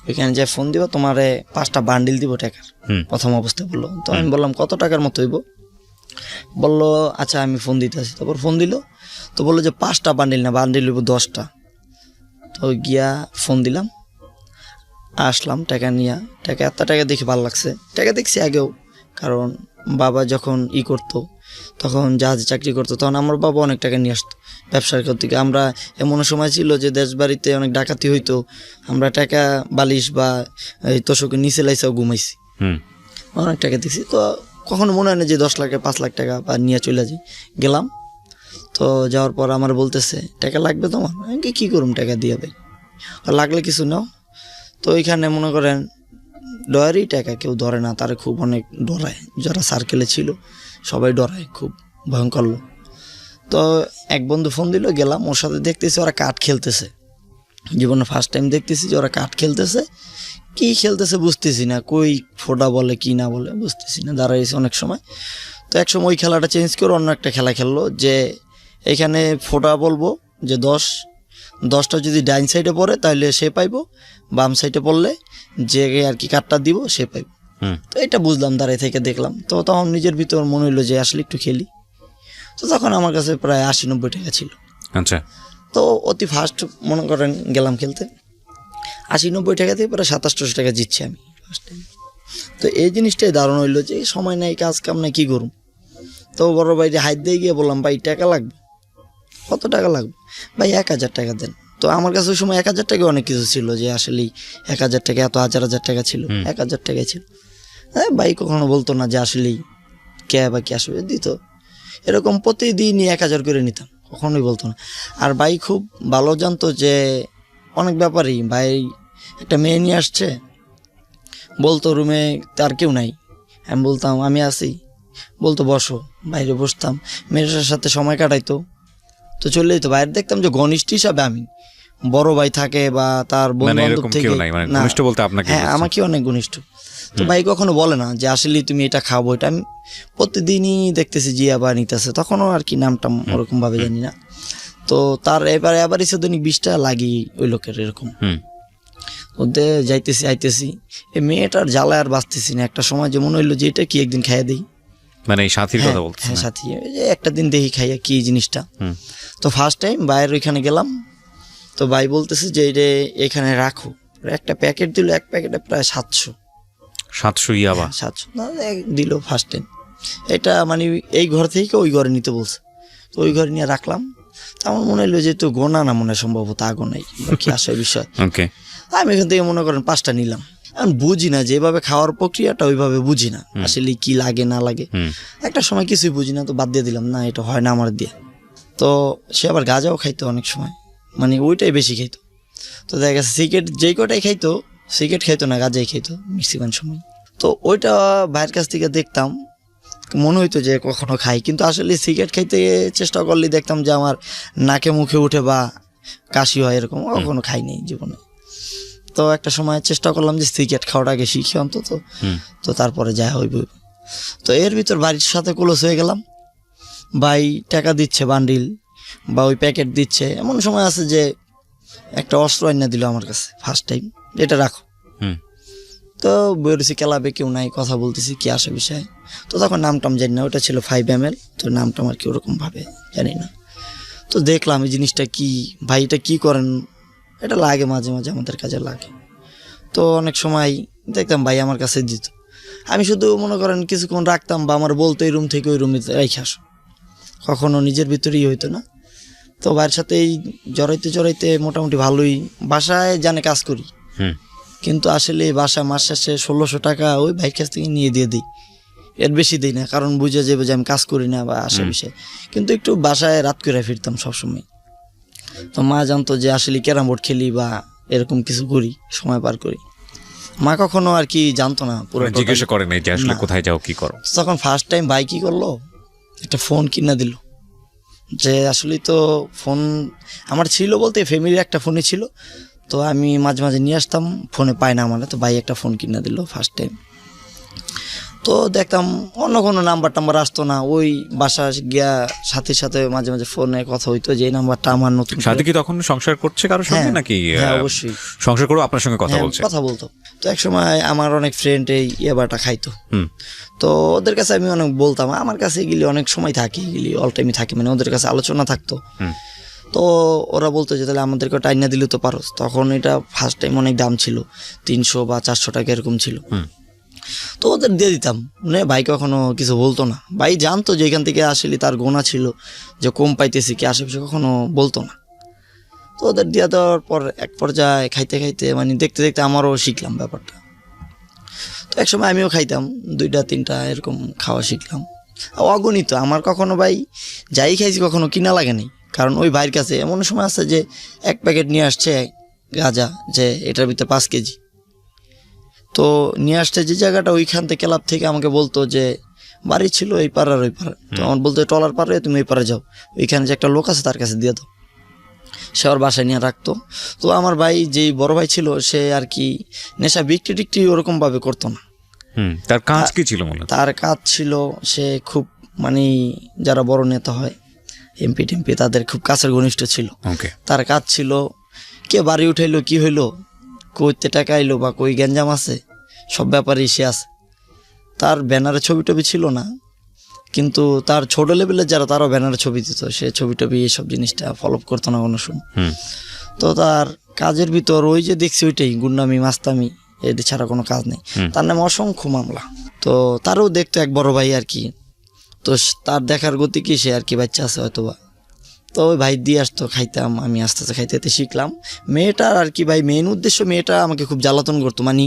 ওইখানে যে ফোন দিবা, তোমারে 5টা বান্ডিল দিব টাকার, প্রথম অবস্থায় বললো। তো আমি বললাম কত টাকার মতো হইব? বললো আচ্ছা আমি ফোন দিতেছি। তারপর ফোন দিল, তো বললো যে 5টা বান্ডিল না, বান্ডিল হইব 10টা। তো গিয়া ফোন দিলাম, আসলাম টাকা নিয়ে। টাকা এত টাকা দেখে ভালো লাগছে, টাকা দেখছি আগেও, কারণ বাবা যখন করতো তখন জাহাজে চাকরি করতো, তখন আমার বাবা অনেক টাকা নিয়ে আসতো ব্যবসার থেকে। আমরা এমন সময় ছিল যে দেশ বাড়িতে অনেক ডাকাতি হইতো, আমরা টাকা বালিশ বা এই তোষকের নিচে লাইসাও ঘুমাইছি, অনেক টাকা দিছি। তো কখনো মনে হয় না যে 10 লাখ 5 লাখ টাকা বা নিয়ে চলে যাই। গেলাম, তো যাওয়ার পর আমার বলতেছে টাকা লাগবে তোমার, আমি কী করুম টাকা দিয়ে ভাই, লাগলে কিছু নাও। তো ওইখানে মনে করেন ডয়ারই টাকা কেউ ধরে না, তারা খুব অনেক ডরায়, যারা সার্কেলে ছিল সবাই ডরায়, খুব ভয়ঙ্কর লোক। তো এক বন্ধু ফোন দিল, গেলাম, ওর সাথে দেখতেছি ওরা কাঠ খেলতেছে। জীবনে ফার্স্ট টাইম দেখতেছি যে ওরা কাঠ খেলতেছে, কী খেলতেছে বুঝতেছি না, কই ফোটা বলে কি না বলে বুঝতেছি না, দাঁড়াইছে অনেক সময়। তো এক সময় ওই খেলাটা চেঞ্জ করে অন্য একটা খেলা খেললো, যে এখানে ফোটা বলবো যে 10টা যদি ডাইন সাইডে পড়ে তাহলে সে পাইবো, বাম সাইডে পড়লে যে আর কি কাঠটা দিব সে পাইব। তো এটা বুঝলাম, দাঁড়াই থেকে দেখলাম। তো তখন নিজের ভিতর মনে হইলো যে আসলে একটু খেলি। তো তখন আমার কাছে প্রায় 80-90 টাকা ছিল। আচ্ছা। তো অতি ফার্স্ট মনে করেন গেলাম খেলতে, 80-90 টাকা থেকে প্রায় 2700 টাকা জিতছি আমি ফার্স্ট টাইম। তো এই জিনিসটাই দারুণ হইলো যে সময় নাই, কাজ কাম নাই, কী করুম। তো বড় ভাইরে হাত দিয়ে গিয়ে বললাম, ভাই টাকা লাগবে। কত টাকা লাগবে ভাই? 1000 টাকা দেন। তো আমার কাছে ওই সময় 1000 টাকা অনেক কিছু ছিল, যে আসলেই 1000 টাকা এত হাজার টাকা ছিল, 1000 টাকাই ছিল। হ্যাঁ, ভাই কখনো বলতো না যে আসলেই কে বা কি আসবে, দিত। এরকম প্রতিদিনই 1000 করে নিতাম, কখনোই বলতো না। আর ভাই খুব ভালো জানতো যে অনেক ব্যাপারই, ভাই একটা মেয়ে নিয়ে আসছে, বলতো রুমে তার কেউ নাই, আমি বলতাম আমি আছি, বলতো বসো, বাইরে বসতাম, মেয়েটার সাথে সময় কাটাইতো। তো চলে যেত বাইরে, দেখতাম যে ঘনিষ্ঠ হিসাবে আমি, বড় ভাই থাকে বা তার বন্ধু বান্ধব থেকে, হ্যাঁ আমাকে অনেক ঘনিষ্ঠ। তো ভাই কখনো বলে না যে আসলে তুমি এটা খাবো, এটা আমি প্রতিদিনই দেখতেছি জিয়া বা নিতেছে, তখনও আর কি নামটা ওরকম ভাবে জানি না। তো তার এবার ইসে দৈনিক 20 টাকা লাগি ওই লোকের, এরকম ওদের যাইতেছি আইতেছি, এই মেয়েটার জ্বালায় আর বাঁচতেছি না। একটা সময় যে মনে হইলো যে এটা কি একদিন খাইয়ে দিই, মানে এই সাথীর কথা বলছেন? হ্যাঁ সাথী, যে একটা দিন দেখি খাইয়া কি জিনিসটা। তো ফার্স্ট টাইম ভাইয়ের ওইখানে গেলাম, তো ভাই বলতেছে যে এটা এখানে রাখো, একটা প্যাকেট দিল, এক প্যাকেটে প্রায় 700 ইয়াবা, 700 না দিল ফার্স্ট টাইম। এটা মানে এই ঘর থেকে ওই ঘরে নিতে বলছে, তো ওই ঘরে নিয়ে রাখলাম। তো আমার মনে হলো যে তো গোনা না, মনে সম্ভবত আগুন নাই কি আসে বিষয়। আমি এখান থেকে মনে করেন 5টা নিলাম। আমি বুঝি না যেভাবে খাওয়ার প্রক্রিয়াটা, ওইভাবে বুঝি না আসলে কি লাগে না লাগে। একটা সময় কিছুই বুঝি না, তো বাদ দিয়ে দিলাম, না এটা হয় না আমার দিয়ে। তো সে আবার গাঁজাও খাইতো অনেক সময়, মানে ওইটাই বেশি খাইতো। তো দেখা গেছে সিগারেট যেই কটাই খাইতো, সিগারেট খাইতো না, গাঁজাই খাইতো ম্যাক্সিমাম সময়। তো ওইটা ভাইয়ের কাছ থেকে দেখতাম, মনে হইতো যে কখনো খাই, কিন্তু আসলে সিগারেট খাইতে চেষ্টা করলে দেখতাম যে আমার নাকে মুখে উঠে বা কাশি হয়, এরকম কখনো খাইনি জীবনে। তো একটা সময় চেষ্টা করলাম যে সিগারেট খাওয়াটাকে শিখি অন্তত, তো তারপরে যা হইব। তো এর ভিতর বাড়ির সাথে ক্লোজ হয়ে গেলাম, ভাই টাকা দিচ্ছে বান্ডিল বা ওই প্যাকেট দিচ্ছে। এমন সময় আছে যে একটা অস্ত্র আইনা দিল আমার কাছে ফার্স্ট টাইম, এটা রাখো। তো বেরোছি, ক্লাবে কেউ নাই, কথা বলতেছি কি আসে বিষয়। তো তখন নামটাম জানি না, ওটা ছিল 5 ml, তো নামটা আমার কি ওরকম ভাবে জানি না। তো দেখলাম এই জিনিসটা কি, ভাই এটা কী করেন, এটা লাগে মাঝে মাঝে আমাদের কাজে লাগে। তো অনেক সময় দেখতাম ভাই আমার কাছে দিত, আমি শুধু মনে করেন কিছুক্ষণ রাখতাম, বা আমার বলতো এই রুম থেকে ওই রুমে রেখে আসো, কখনো নিজের ভিতরেই হইতো না। তো ভাইয়ের সাথে এই জড়াইতে মোটামুটি ভালোই, বাসায় জানে কাজ করি, কিন্তু আসলে বাসায় মাস শেষে 1600 টাকা ওই ভাইয়ের কাছ থেকে নিয়ে দিয়ে দিই, এর বেশি দিই না, কারণ বুঝে যাবে যে আমি কাজ করি না বা আসে বিষয়। কিন্তু একটু বাসায় রাত করে ফিরতাম সবসময়। তো মা জানতো যে আসলে ক্যারাম বোর্ড খেলি বা এরকম কিছু করি, সময় পার করি। মা কখনো আর কি জানতো না, পুরো জিজ্ঞাসা করে নাই যে আসলে কোথায় যাও কি করো। তখন ফার্স্ট টাইম ভাই কি করলো, একটা ফোন কিনা দিল। যে আসলে তো ফোন আমার ছিল বলতে ফ্যামিলির একটা ফোনই ছিল, তো আমি মাঝে মাঝে নিয়ে আসতাম, ফোনে পাই না মানে, তো ভাই একটা ফোন কিনে দিল ফার্স্ট টাইম। তো দেখতাম অন্য কোনো নাম্বার টাম্বার আসতো না, ওই বাসা গিয়া সাথীর সাথে মাঝে মাঝে ফোনে কথা হইতো যে এই নাম্বারটা আমার নতুন। সাথী কি তখন সংসার করছে কারোর সঙ্গে নাকি? হ্যাঁ অবশ্যই সংসার করে আপনার সঙ্গে কথা বলতো। তো এক সময় আমার অনেক ফ্রেন্ড এই ইয়াবাটা খাইতো, তো ওদের কাছে আমি অনেক বলতাম, আমার কাছে এগুলি অনেক সময় থাকে, এগুলি অল টাইমই থাকে, মানে ওদের কাছে আলোচনা থাকতো। তো ওরা বলতো যে তাহলে আমাদেরকে টাইনা দিলে তো পারো। তখন এটা ফার্স্ট টাইম অনেক দাম ছিল, 300 বা 400 টাকা এরকম ছিল। তো ওদের দিয়ে দিতাম, মানে ভাই কখনো কিছু বলতো না। ভাই জানতো যে এখান থেকে আসলে তার গোনা ছিল যে কম পাইতেছি কি আশেপাশে, কখনো বলতো না। তো ওদের দিয়ে দেওয়ার পর এক পর্যায়ে খাইতে খাইতে মানে দেখতে দেখতে আমারও শিখলাম ব্যাপারটা। তো একসময় আমিও খাইতাম 2টা 3টা এরকম খাওয়া শিখলাম। অগণিত আমার কখনো ভাই যাই খাইছি কখনো কিনা লাগে নাই, কারণ ওই ভাইয়ের কাছে এমন সময় আছে যে 1 প্যাকেট নিয়ে আসছে গাঁজা, যে এটার ভিতরে 5 কেজি। তো নিয়ে আসছে যে জায়গাটা, ওইখান থেকে ক্লাব থেকে আমাকে বলতো যে বাড়ি ছিল এই পাড়ার ওই পাড়া, তো আমার বলতো টলার পাড়ে তুমি ওই পাড়ে যাও, ওইখানে যে একটা লোক আছে তার কাছে দিয়ে দাও, সে ওর বাসায় নিয়ে রাখতো। তো আমার ভাই যেই বড় ভাই ছিল সে আর কি নেশা বিক্রি টিক্রি ওরকমভাবে করতো না। তার কাজ কি ছিল মূলত? তার কাজ ছিল সে খুব মানে যারা বড় নেতা হয় এমপি টেমপি তাদের খুব কাছের ঘনিষ্ঠ ছিল। ওকে। তার কাজ ছিল কে বাড়ি উঠাইলো, কি হইলো, কইতে টাকা আইলো বা কই গ্যাঞ্জাম আছে, সব ব্যাপারেই সে আছে। তার ব্যানারে ছবি টবি ছিল না, কিন্তু তার ছোট লেভেলের যারা তারাও ব্যানারে ছবি দিত, সে ছবি টবি এইসব জিনিসটা ফলো করতো না কোনো সময়। তো তার কাজের ভিতর ওই যে দেখছি ওইটাই গুন্ডামি মাস্তামি, এদের ছাড়া কোনো কাজ নেই। তার নামে অসংখ্য মামলা। তো তারও দেখতো এক বড় ভাই আর কি, তো তার দেখার গতি কি সে আর কি বাচ্চা আছে হয়তো বা, তো ওই ভাই দিয়ে আসতো, খাইতাম আমি আস্তে আস্তে খাইতে খাইতে শিখলাম। মেয়েটার আর কি ভাই মেন উদ্দেশ্য, মেয়েটা আমাকে খুব জ্বালাতন করতো, মানে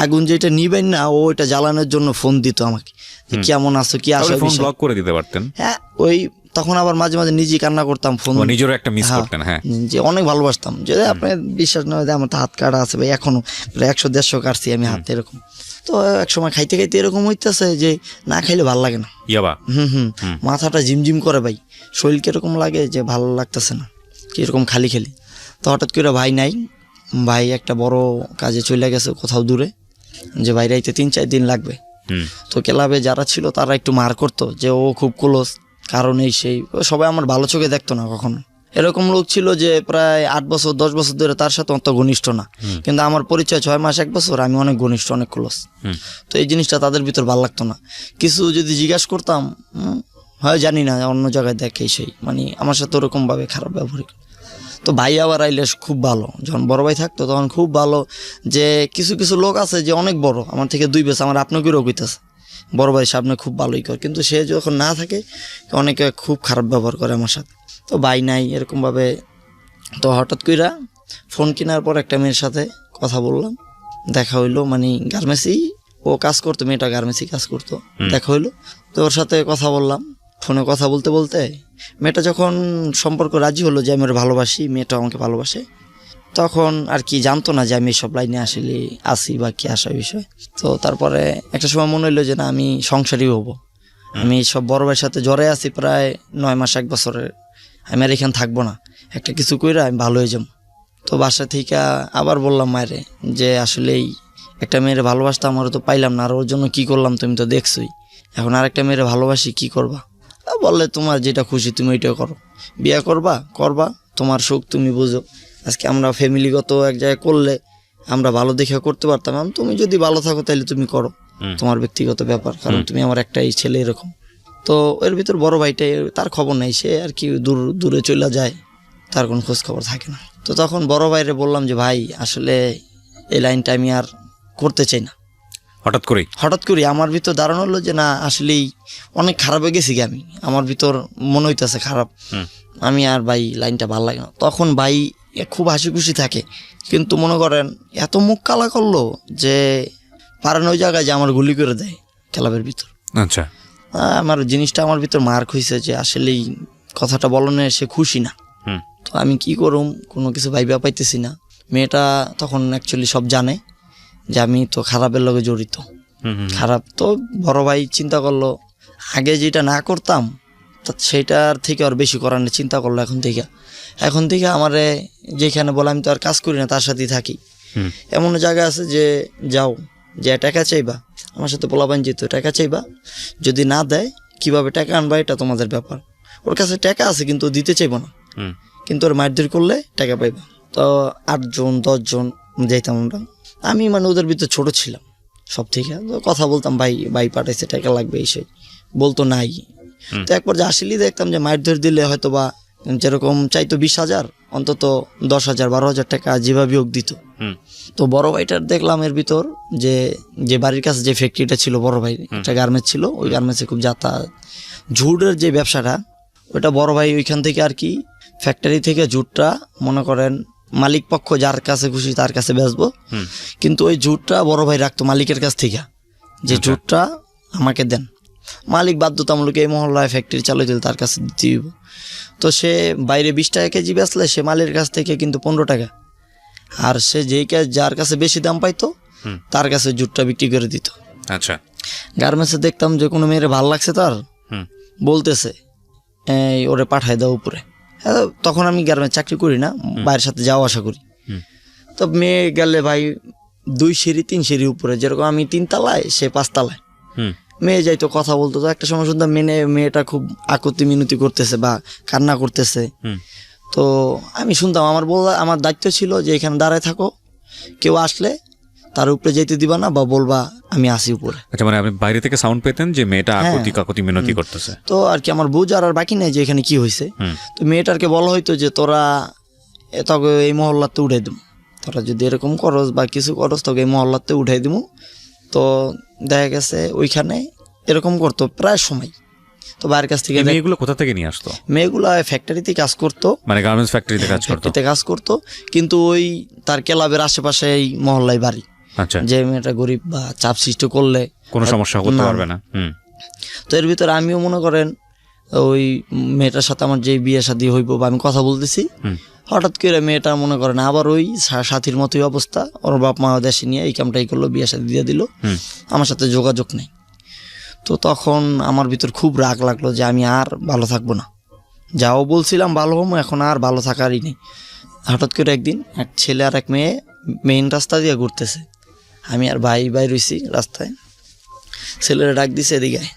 আগুন যেটা নিবেন না ও ওইটা জ্বালানোর জন্য ফোন দিত আমাকে, যে কেমন আছো কি আসো। ফোন ব্লক করে দিতে পারতেন? হ্যাঁ, ওই তখন আবার মাঝে মাঝে নিজেই কান্না করতাম, ফোন নিজেরও একটা মিস করতেন। হ্যাঁ, যে অনেক ভালোবাসতাম, যে আপনার বিশ্বাস না হয় আমার তো হাত কাটা আছে ভাই, এখনো প্রায় 100-150 কাটছি আমি হাতে এরকম। তো এক সময় খাইতে খাইতে এরকম হইতেছে যে না খাইলে ভালো লাগে না, ইয়াবা মাথাটা ঝিমঝিম করে ভাই, শরীর কিরকম লাগে যে ভালো লাগতেছে না, কিরকম খালি খেলি। তো হঠাৎ করে ভাই নাই, ভাই একটা বড় কাজে চলে গেছে কোথাও দূরে, যে ভাই রাইতে 3-4 দিন লাগবে। তো ক্লাবে যারা ছিল তারা একটু মার করতো যে ও খুব ক্লোজ, কারণ এই সেই, সবাই আমার ভালো চোখে দেখতো না কখনো। এরকম লোক ছিল যে প্রায় 8 বছর 10 বছর ধরে তার সাথে অত ঘনিষ্ঠ না, কিন্তু আমার পরিচয় 6 মাস 1 বছর আমি অনেক ঘনিষ্ঠ, অনেক ক্লোজ। তো এই জিনিসটা তাদের ভিতর ভালো লাগতো না। কিছু যদি জিজ্ঞাসা করতাম, হয় জানি না, অন্য জায়গায় দেখে সেই মানে আমার সাথে ওরকমভাবে খারাপ ব্যবহার। তো ভাই আবার আইলে খুব ভালো, যখন বড় ভাই থাকতো তখন খুব ভালো। যে কিছু কিছু লোক আছে যে অনেক বড়, আমার থেকে 2 বছর, আমার আপনাকেও কইতেছে বড় ভাই সামনে খুব ভালোই করে, কিন্তু সে যখন না থাকে অনেকে খুব খারাপ ব্যবহার করে আমার সাথে। তো ভাই নাই এরকমভাবে। তো হঠাৎ কইরা ফোন কেনার পর একটা মেয়ের সাথে কথা বললাম, দেখা হইলো, মানে গার্মেন্টসই ও কাজ করতো, মেয়েটা গার্মেন্টসই কাজ করতো, দেখা হইলো। তো ওর সাথে কথা বললাম, ফোনে কথা বলতে বলতে মেয়েটা যখন সম্পর্ক রাজি হলো যে আমি ওর ভালোবাসি, মেয়েটা আমাকে ভালোবাসে, তখন আর কি জানতো না যে আমি সব লাইনে আসলে আসি বা কি আসা বিষয়। তো তারপরে একটা সময় মনে হইলো যে না আমি সংসারই হবো, আমি সব বড় ভাইয়ের সাথে জ্বরে আছি প্রায় 9 মাস 1 বছরের, আমি আর এখানে থাকবো না, একটা কিছু কইরা আমি ভালো হয়ে যাবো। তো বাসা থেকে আবার বললাম মায়েরে যে আসলেই একটা মেয়ের ভালোবাসতাম, আমারও তো পাইলাম না, আর ওর জন্য কি করলাম তুমি তো দেখছোই, এখন আর একটা মেয়ের ভালোবাসি কি করবা। বললে তোমার যেটা খুশি তুমি ওইটা করো, বিয়ে করবা করবা, তোমার সুখ তুমি বুঝো। আজকে আমরা ফ্যামিলিগত এক জায়গায় করলে আমরা ভালো দেখে করতে পারতাম, তুমি যদি ভালো থাকো তাহলে তুমি করো, তোমার ব্যক্তিগত ব্যাপার, কারণ তুমি আমার একটাই ছেলে এরকম। তো এর ভিতর বড় ভাইটাই, তার খবর নাই, সে আর কি দূরে চলে যায়, তার কোনো খোঁজ খবর থাকে না। তো তখন বড় ভাইরে বললাম যে ভাই আসলে এই লাইনটা আমি আর করতে চাই না। হঠাৎ করে আমার ভিতর ধারণা হলো যে না আসলেই অনেক খারাপ হয়ে গেছি, আমি আমার ভিতর মনে হইতেছে খারাপ, আমি আর ভাই লাইনটা ভালো লাগে না। তখন ভাই খুব হাসি খুশি থাকে, কিন্তু মনে করেন এত মুখ কালা করলো যে পারেন ওই জায়গায় যে আমার গুলি করে দেয় ক্লাবের ভিতর। আচ্ছা, আমার জিনিসটা আমার ভিতর মার্ক হয়েছে যে আসলেই কথাটা বলনে সে খুশি না। তো আমি কি করুম, কোনো কিছু ভাইবা পাইতেছি না। মেয়েটা তখন অ্যাকচুয়ালি সব জানে যে আমি তো খারাপের লগে জড়িত, খারাপ। তো বড় ভাই চিন্তা করলো আগে যেটা না করতাম সেটার থেকে আর বেশি করার চিন্তা করলো। এখন থেকে আমারে যেখানে বলে আমি তো আর কাজ করি না, তার সাথেই থাকি। এমন জায়গা আছে যে যাও, যে টাকা চাইবা, আমার সাথে পোলাপান যেত, টাকা চাইবা, যদি না দেয় কিভাবে টাকা আনবা এটা তোমাদের ব্যাপার। ওর কাছে টাকা আছে কিন্তু দিতে চাইবো না, কিন্তু ওর মারধর করলে টাকা পাইবা। তো 8 জন 10 জন যাইতাম আমরা, আমি মানে ওদের ভিতরে ছোট ছিলাম সব থেকে। তো কথা বলতাম ভাই পাঠাইছে টাকা লাগবে, এই বলতো নাই। তো একবার যে আসলেই দেখতাম যে মারধর দিলে হয়তো বা যেরকম চাইতো 20,000 অন্তত 10,000 12,000 টাকা যেভাবে হোক দিত। হুম তো বড় ভাইটার দেখলাম এর ভিতর যে বাড়ির কাছে যে ফ্যাক্টরিটা ছিল বড় ভাই, একটা গার্মেন্টস ছিল, ওই গার্মেন্টসে খুব যাতায়াত। জুটের যে ব্যবসাটা, ওইটা বড় ভাই ওইখান থেকে আর কি ফ্যাক্টরি থেকে জুটটা মনে করেন মালিক পক্ষ যার কাছে খুশি তার কাছে বেচবো, হুম কিন্তু ওই জুটটা বড় ভাই রাখতো মালিকের কাছ থেকে, যে জুটটা আমাকে দেন। মালিক বাধ্যতামূলক এই মহল্লায় ফ্যাক্টরি চালু দিল তার কাছে দিতে হইব। তো সে বাইরে 20 টাকা কেজি বেচলে সে মালিকের কাছ থেকে কিন্তু 15 টাকা, আর সে যার কাছে বেশি দাম পাইতো হুম। তার কাছে জুটটা বিক্রি করে দিত। আচ্ছা গার্মেন্টসে দেখতাম যে কোনো মেয়ের ভালো লাগছে তার, হুম বলতেছে এই ওরে পাঠায় দাও উপরে। হ্যাঁ, তখন আমি গার্মেন্টস চাকরি করি না, বাইরের সাথে যাওয়া আসা করি। হুম তো মেয়ে গেলে ভাই 2 সিঁড়ি 3 সিঁড়ি উপরে, যেরকম আমি 3 তলায় সে 5 তলায়, হুম মেয়ে যাইতো কথা বলতো। তো একটা সময় শুনতাম মেয়েটা খুব আকুতি মিনতি করতেছে বা কান্না করতেছে। হুম তো আমি শুনতাম, আমার দায়িত্ব ছিল যে এখানে দাঁড়ায় থাকো, কেউ আসলে তার উপরে যেতে দিবা না বা বলবা আমি আসি উপরে। আচ্ছা, মানে আপনি বাইরে থেকে সাউন্ড পেতেন যে মেয়েটা হ্যাঁ। আকুতি কাকুতি মিনতি করতেছে। তো আর কি আমার বুঝার আর বাকি নেই যে এখানে কি হয়েছে। হুম তো মেয়েটারকে বলা হইতো যে তোরা তোকে এই মহল্লাতে উঠাই দিব, তোরা যদি এরকম করস বা কিছু করস তোকে এই মহল্লাতে উঠাই দিব। তো দেখা গেছে ওইখানে এরকম করতো প্রায় সময়। তো বাইরের কাছ থেকে এই মেয়েগুলো কোথা থেকে নিয়ে আসতো? মেয়েগুলা ফ্যাক্টরিতে কাজ করতো, মানে গার্মেন্টস ফ্যাক্টরিতে কাজ করতো? ফ্যাক্টরিতে কাজ করতো, কিন্তু ওই তার ক্লাবের আশেপাশে এই মহল্লায় বাড়ি। আচ্ছা, যে মেয়েটা গরিব বা চাপ সৃষ্টি করলে কোনো সমস্যা করতে না। পারবে না। হুম তো এর ভিতরে আমিও মনে করেন ওই মেয়েটার সাথে আমার যে বিয়ে শাদী হইব বা আমি কথা বলতেছি, হুম হঠাৎ করে মেয়েটা মনে করেন আবার ওই সাথীর মতোই অবস্থা, ওর বাপ মা দেশে নিয়ে এই কামটাই করলো, বিয়ে শাদী দিয়ে দিল, হুম আমার সাথে যোগাযোগ নেই। তো তখন আমার ভিতর খুব রাগ লাগলো যে আমি আর ভালো থাকবো না, যাও বলছিলাম ভালো হবো, এখন আর ভালো থাকারই নেই। হঠাৎ করে একদিন এক ছেলে আর এক মেয়ে মেইন রাস্তা দিয়ে ঘুরতেছে, আমি আর ভাই রইছি রাস্তায়, ছেলেরা ডাক দিছে এদিকে আয়।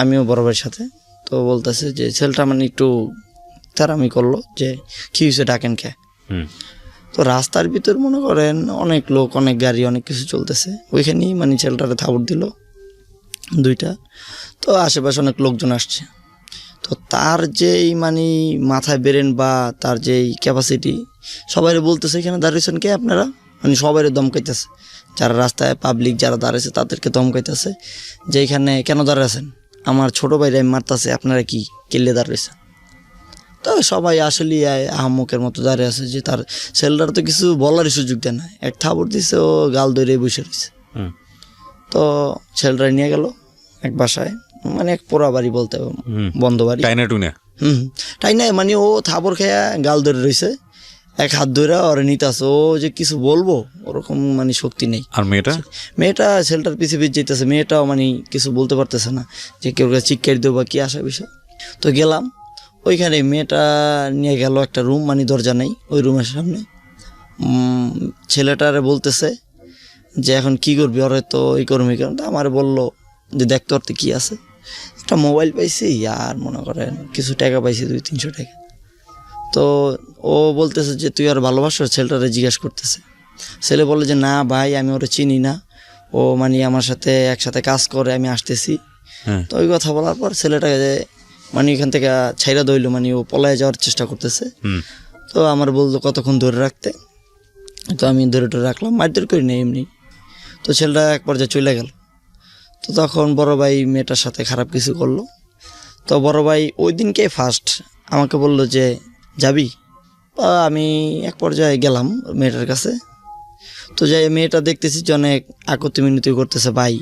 আমিও বড় ভাইয়ের সাথে, তো বলতেছে যে ছেলেটা মানে একটু তারামি করলো যে কী হয়েছে ডাকেন কে। হুম তো রাস্তার ভিতর মনে করেন অনেক লোক, অনেক গাড়ি, অনেক কিছু চলতেছে, ওইখানেই মানে ছেলেটারে থাবড় দিল 2টা। তো আশেপাশে অনেক লোকজন আসছে। তো তার যেই মানে মাথায় বেরেন বা তার যেই ক্যাপাসিটি, সবাই বলতেছে এখানে দাঁড়িয়েছেন কে আপনারা, মানে সবাই দমকাইতেছে, যারা রাস্তায় পাবলিক যারা দাঁড়িয়েছে তাদেরকে দমকাইতেছে যে এখানে কেন দাঁড়িয়েছেন, আমার ছোটো ভাইরা মারতেছে, আপনারা কি কেলে দাঁড়িয়েছেন। তো সবাই আসলে আহম্মকের মতো দাঁড়িয়ে আছে, যে তার ছেলেটার তো কিছু বলারই সুযোগ দেয় না, এক থাবড় দিছে, ও গাল ধরে বসে রয়েছে। হুম তো ছেলেটা নিয়ে গেল এক বাসায়, মানে এক পোড়া বাড়ি বলতে হবে, বন্ধ বাড়ি। টাইনা টুনে? তাই না, মানে ও থাবর খেয়া গাল ধরে রয়েছে, এক হাত ধরে ওরে নিতেছে, ও যে কিছু বলবো ওরকম মানে শক্তি নেই। আর মেয়েটা ছেলেটার পিছিয়ে যেতেছে, মেয়েটাও মানে কিছু বলতে পারতেছে না যে কেউ চিৎকার দেবো বা কি আসা বিষয়। তো গেলাম ওইখানে, মেয়েটা নিয়ে গেল একটা রুম, মানে দরজা নেই, ওই রুমের সামনে ছেলেটারে বলতেছে যে এখন কি করবি, ওরে তো এই করবি কেন। আমার বললো যে দেখতে ওরতে কী আছে, একটা মোবাইল পাইছি আর মনে করেন কিছু টাকা পাইছি 200-300 টাকা। তো ও বলতেছে যে তুই আর ভালোবাসো, ছেলেটারে জিজ্ঞেস করতেছে। ছেলে বলে যে না ভাই আমি ওরে চিনি না, ও মানে আমার সাথে একসাথে কাজ করে, আমি আসতেছি। তো ওই কথা বলার পর ছেলেটাকে মানে এখান থেকে ছাইরা দইল, মানে ও পলায় যাওয়ার চেষ্টা করতেছে। তো আমার বললো কতক্ষণ ধরে রাখতে, তো আমি ধরে রাখলাম, মারধর করি না এমনি। তো ছেলেটা এক পর্যায়ে চলে গেল। তো তখন বড় ভাই মেয়েটার সাথে খারাপ কিছু করলো। তো বড় ভাই ওই দিনকে ফার্স্ট আমাকে বললো যে যাবি। আমি এক পর্যায়ে গেলাম মেয়েটার কাছে। তো যাই মেয়েটা দেখতেছি যে অনেক আকুতি মিনতি করতেছে, ভাই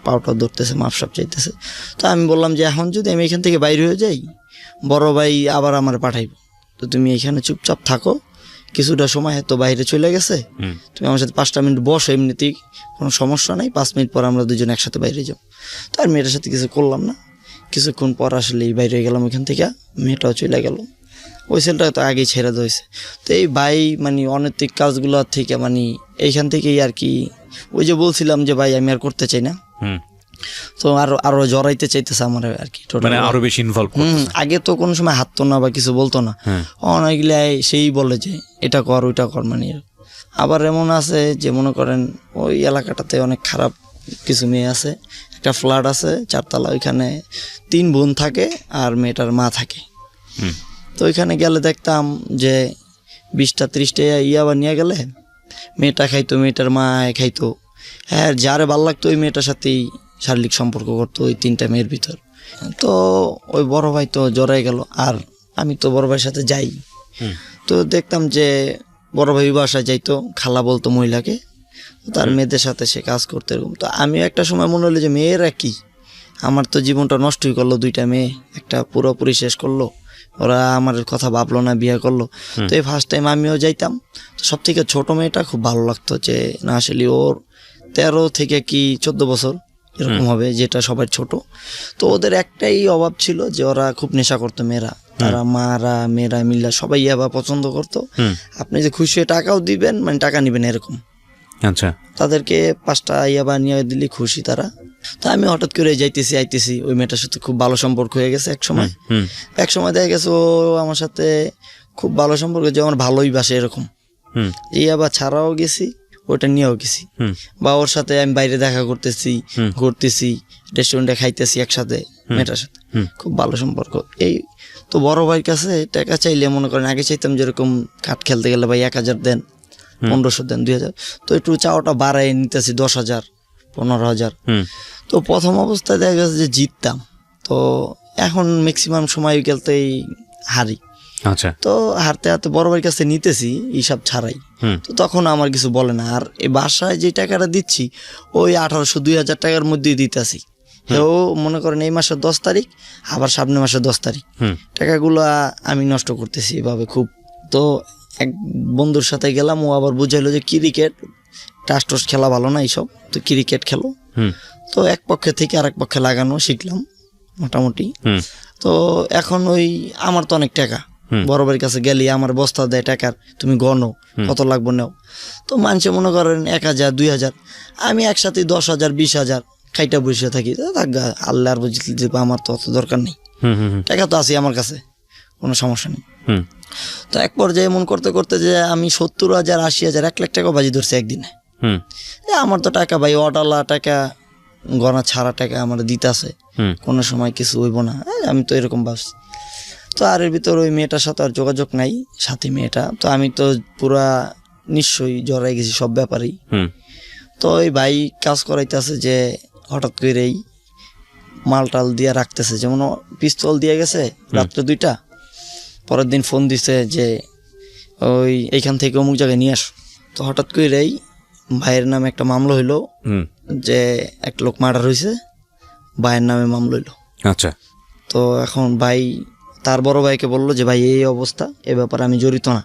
পাউটা ধরতেছে, মাপসাপ চাইতেছে। তো আমি বললাম যে এখন যদি আমি এখান থেকে বাইরে হয়ে যাই, বড় ভাই আবার আমার পাঠাইব, তো তুমি এখানে চুপচাপ থাকো, কিছুটা সময় তো বাইরে চলে গেছে, তুমি আমার সাথে 5টা মিনিট বসো, এমনিতেই কোনো সমস্যা নাই, 5 মিনিট পর আমরা দুজন একসাথে বাইরে যাও। তো আর মেয়েটার সাথে কিছু করলাম না, কিছুক্ষণ পর আসলে বাইরে হয়ে গেলাম ওইখান থেকে, মেয়েটাও চলে গেল। ওই ছেলেটা তো আগেই ছেড়ে দিয়েছে। তো এই ভাই মানে অনৈতিক কাজগুলো থেকে মানে এইখান থেকেই আর কি, ওই যে বলছিলাম যে ভাই আমি আর করতে চাই না, তো আরো জড়াইতে চাইতেছে আমার আর কি, মানে আরো বেশি ইনভলভ। আগে তো কোনো সময় হাঁটতো না বা কিছু বলতো না, অনেকগুলাই সেই বলে যে এটা কর ওইটা কর, মানে আবার এমন আছে যে মনে করেন ওই এলাকাটাতে অনেক খারাপ কিছু মেয়ে আছে, একটা ফ্ল্যাট আছে 4 তলা, ওইখানে 3 বোন থাকে আর মেয়েটার মা থাকে। তো ওইখানে গেলে দেখতাম যে 20টা 30টা ইয়াবা নিয়ে গেলে মেয়েটা খাইতো, মেয়েটার মা খাইতো, হ্যাঁ যারে ভাল লাগতো ওই মেয়েটার সাথেই শারীরিক সম্পর্ক করতো ওই 3টা মেয়ের ভিতর। তো ওই বড় ভাই তো জড়াই গেল, আর আমি তো বড় ভাইয়ের সাথে যাই। তো দেখতাম যে বড় ভাই বাসায় যাইতো, খালা বলতো মহিলাকে, তার মেয়েদের সাথে সে কাজ করতে এরকম। তো আমি একটা সময় মনে হলো যে মেয়েরা কি, আমার তো জীবনটা নষ্টই করলো, 2টা মেয়ে একটা পুরোপুরি শেষ করলো, ওরা আমার কথা ভাবলো না, বিয়ে করলো। তো এই ফার্স্ট টাইম আমিও যাইতাম। তো সব থেকে ছোটো মেয়েটা খুব ভালো লাগতো, যে না আসলে ওর 13 থেকে কি 14 বছর এরকম হবে, যেটা সবার ছোট। তো ওদের একটাই অভাব ছিল যে ওরা খুব নেশা করতো মেয়েরা, তারা মারা মেয়েরা মিল্লা সবাই ইয়াবা পছন্দ করতো। আপনি যে খুশি হয়ে টাকাও দিবেন, মানে টাকা নিবেন এরকম। আচ্ছা, তাদেরকে 5টা ইয়াবা নিয়ে দিলে খুশি তারা। তো আমি হঠাৎ করে যাইতেছি আইতেছি, ওই মেয়েটার সাথে খুব ভালো সম্পর্ক হয়ে গেছে এক সময়। দেখা গেছে ও আমার সাথে খুব ভালো সম্পর্ক, যে আমার ভালোই বাসে এরকম। ইয়াবা ছাড়াও গেছি, ওইটা নিয়েও গেছি, বা ওর সাথে আমি বাইরে দেখা করতেছি, ঘুরতেছি, রেস্টুরেন্টে খাইতেছি একসাথে, মেয়েটার সাথে খুব ভালো সম্পর্ক। এই তো বড় ভাইয়ের কাছে টাকা চাইলে মনে করেন আগে চাইতাম যেরকম কাঠ খেলতে গেলে ভাই 1000 দেন, 1500 দেন, 2000, তো একটু চাওয়াটা বাড়াই নিতেছি 10,000, 15,000। তো প্রথম অবস্থায় দেখা গেছে যে জিততাম, তো এখন ম্যাক্সিমাম সময় খেলতেই হারি। আচ্ছা, তো হারতে হারতে বড় ভাইয়ের কাছে নিতেছি হিসাব ছাড়াই, তো তখন আমার কিছু বলে না। আর এই বাসায় যে টাকাটা দিচ্ছি ওই 1800-2000 টাকার মধ্যেই দিতেছি। ও মনে করেন এই মাসের 10 তারিখ, আবার সামনের মাসের 10 তারিখ, টাকাগুলো আমি নষ্ট করতেছি এভাবে খুব। তো এক বন্ধুর সাথে গেলাম, ও আবার বুঝাইলো যে ক্রিকেট টাস খেলা ভালো না এইসব, তো ক্রিকেট খেলো। তো এক পক্ষে থেকে আরেক পক্ষে লাগানো শিখলাম মোটামুটি। তো এখন ওই আমার তো অনেক টাকা, বড় ভাইয়ের কাছে গেলি আমার বস্তা দেয় টাকার, তুমি গণো কত লাগবো নেও। তো মানুষে মনে করেন 1000, 2000, আমি একসাথে 10,000, 20,000 খাইটা বসে থাকি। আল্লাহ আর বুঝতে, আমার তো অত দরকার নেই, টাকা তো আছে আমার কাছে, কোনো সমস্যা নেই। তো এক পর্যায়ে মন করতে করতে যে আমি 70,000, 80,000, 1 লাখ টাকা বাজি ধরছি একদিনে। আমার তো টাকা ভাই অডালা টাকা, গণা ছাড়া টাকা আমার দিতে আছে, কোনো সময় কিছু হইব না, আমি তো এরকম ভাবছি। তো আর এর ভিতর ওই মেয়েটার সাথে আর যোগাযোগ নাই, সাথী মেয়েটা। তো আমি তো পুরা নিশ্চয়ই জড়াই গেছি সব ব্যাপারেই। তো ওই ভাই কাজ করাইতেছে যে হঠাৎ করেই মালটাল দিয়ে রাখতেছে, যেমন পিস্তল দিয়ে গেছে রাত্রে 2টা, পরের দিন ফোন দিছে যে ওই এইখান থেকে অমুক জায়গায় নিয়ে আসো। তো হঠাৎ করেই ভাইয়ের নামে একটা মামলা হইলো, যে এক লোক মার্ডার হয়েছে, ভাইয়ের নামে মামলা হইলো। আচ্ছা, তো এখন ভাই তার বড় ভাইকে বললো যে ভাই এই অবস্থা, এ ব্যাপারে আমি জড়িত না,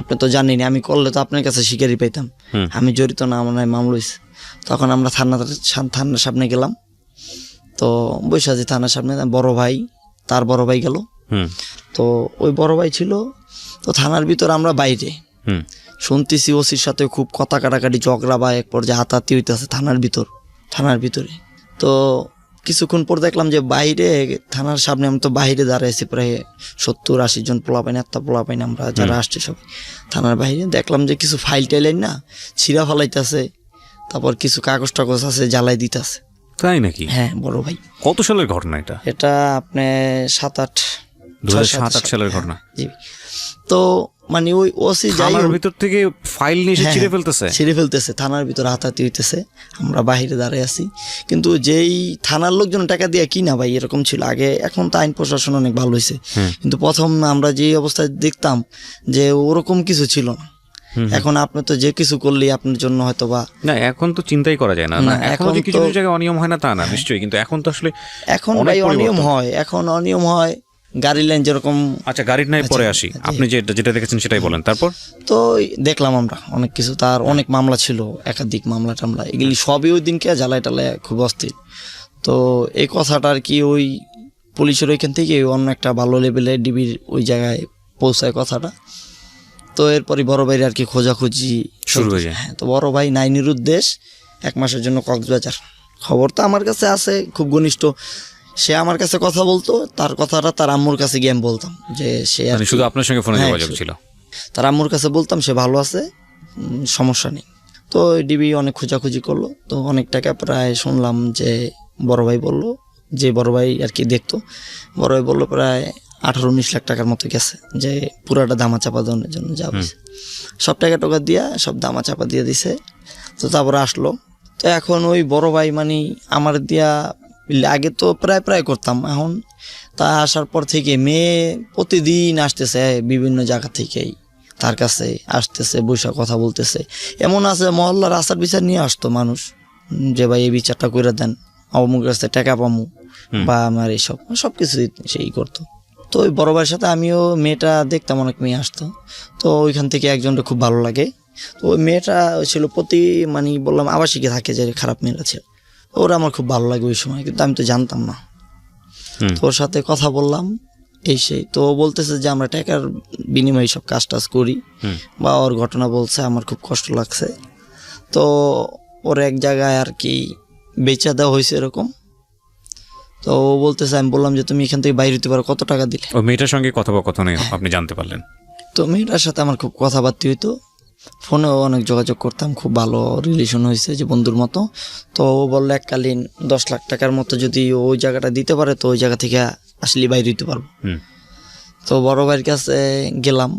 আপনি তো জানেনি, আমি করলে তো আপনার কাছে স্বীকারই পাইতাম, আমি জড়িত না, আমার নামে মামলা হয়েছে। তখন আমরা থানার সামনে গেলাম। তো বৈশাখী থানার সামনে বড় ভাই, তার বড় ভাই গেল। তো ওই বড় ভাই ছিল তো থানার ভিতর, আমরা বাইরে শুনতেছি ওসির সাথে খুব কথা কাটাকাটি, ঝগড়া বা এক পর্যায়ে হাতাহাতি হইতেছে থানার ভিতরে। তো কিছুক্ষণ পর দেখলাম যে বাইরে থানার সামনে, আমি তো বাইরে দাঁড়াইছি, প্রায় 70-80 জন পোলাপাইন, একটা পোলাপাইন আমরা যারা আসছে সবাই থানার বাইরে। দেখলাম যে কিছু ফাইল টাইলেন না ছিঁড়া ফালাইতেছে, তারপর কিছু কাগজ টাগজ আছে জ্বালাই দিতেছে। তাই নাকি? হ্যাঁ বড় ভাই। কত সালের ঘটনা এটা? এটা আপনি 2007-8 সালের ঘটনা। জি। তো মানে ওই ওসি থানার ভিতর থেকে ফাইল নিয়ে ছিঁড়ে ফেলতেছে, থানার ভিতর হাতাহাতি হইতেছে, আমরা বাইরে দাঁড়িয়ে আছি। কিন্তু যেই থানার লোকজন টাকা দিয়ে কিনা ভাই এরকম ছিল আগে, এখন তো আইন প্রশাসন অনেক ভালো হয়েছে, কিন্তু প্রথম আমরা যে অবস্থায় দেখতাম যে ওরকম কিছু ছিল না। এখন আপনি তো যে কিছু করলেই আপনার জন্য হয়তো বা না, এখন তো চিন্তাই করা যায় না। এখন কিছু জায়গায় অনিয়ম হয় না তা না, নিশ্চয়ই, কিন্তু এখন তো আসলে এখন ভাই অনিয়ম হয়, এখন অনিয়ম হয় গাড়ি লাইন যেরকম। আচ্ছা, গাড়ির নাই পরে আসি, আপনি যেটা দেখেছেন সেটাই বলেন। তারপর তো দেখলাম আমরা অনেক কিছু, তার অনেক মামলা ছিল, একাধিক মামলা টামলা, এগুলি সবই ওই দিনকে জ্বালায় টালায় খুব অস্থির। তো এই কথাটা আর কি ওই পুলিশের ওইখান থেকে অন্য একটা ভালো লেভেলে ডিবির ওই জায়গায় পৌঁছায় কথাটা। তো এরপরই বড় ভাইয়ের আর কি খোঁজাখুঁজি শুরু হয়ে যায়। হ্যাঁ, তো বড় ভাই নাইনের উদ্দেশ 1 মাসের জন্য কক্সবাজার, খবর তো আমার কাছে আছে, খুব ঘনিষ্ঠ। সে আমার কাছে কথা বলতো, তার কথাটা তার আম্মুর কাছে গিয়ে আমি বলতাম যে সে শুধু আপনার সঙ্গে ফোনে যোগাযোগ ছিল। তার আম্মুর কাছে বলতাম সে ভালো আছে, সমস্যা নেই। তো ডিবি অনেক খোঁজাখুঁজি করলো, তো অনেক টাকা প্রায় শুনলাম যে বড় ভাই বললো, যে বড় ভাই আর কি দেখতো, বড় ভাই বললো প্রায় 18-19 লাখ টাকার মতো গেছে, যে পুরাটা দামা চাপা দেওয়ার জন্য যা হয়েছে। সব টাকা টোকা দিয়া সব দামা চাপা দিয়ে দিছে। তো তারপরে আসলো। তো এখন ওই বড় ভাই মানে আমার দিয়া আগে তো প্রায় করতাম, এখন তা আসার পর থেকে মেয়ে প্রতিদিন আসতেছে বিভিন্ন জায়গা থেকেই তার কাছে আসতেছে, বৈশা কথা বলতেছে। এমন আছে মহল্লার আচার বিচার নিয়ে আসতো মানুষ, যে ভাই এই বিচারটা করে দেন, অমুক কাছে টাকা পামু বা আমার এইসব সব কিছুই সেই করতো। তো ওই বড় ভাইয়ের সাথে আমিও মেয়েটা দেখতাম, অনেক মেয়ে আসতো। তো ওইখান থেকে একজনটা খুব ভালো লাগে। তো ওই মেয়েটা ছিল প্রতি মানে বললাম আবাসিকে থাকে, যে খারাপ মেয়েরা ছিল, ওরা আমার খুব ভালো লাগে ওই সময়, কিন্তু আমি তো জানতাম না। তো ওর সাথে কথা বললাম এই সেই, তো ও বলতেছে যে আমরা টাকার বিনিময়ে সব কাজ টাজ করি, বা ওর ঘটনা বলছে, আমার খুব কষ্ট লাগছে। তো ওর এক জায়গায় আর কি বেচা দেওয়া হয়েছে এরকম। তো ও বলতেছে, আমি বললাম যে তুমি এখান থেকে বাইরে হতে পারো, কত টাকা দিলে? ওই মেয়েটার সঙ্গে কথোপকথনে আপনি জানতে পারলেন? তো মেয়েটার সাথে আমার খুব কথাবার্তা হইতো, ফোনেও অনেক যোগাযোগ করতাম, খুব ভালো রিলেশন হয়েছে, যে বন্ধুর মতো। তো ও বললো এককালীন 10 লাখ টাকার মতো যদি ওই জায়গাটা দিতে পারে, তো ওই জায়গা থেকে আসলে বাইরে দিতে পারবো। তো বড় ভাইয়ের কাছে গেলাম,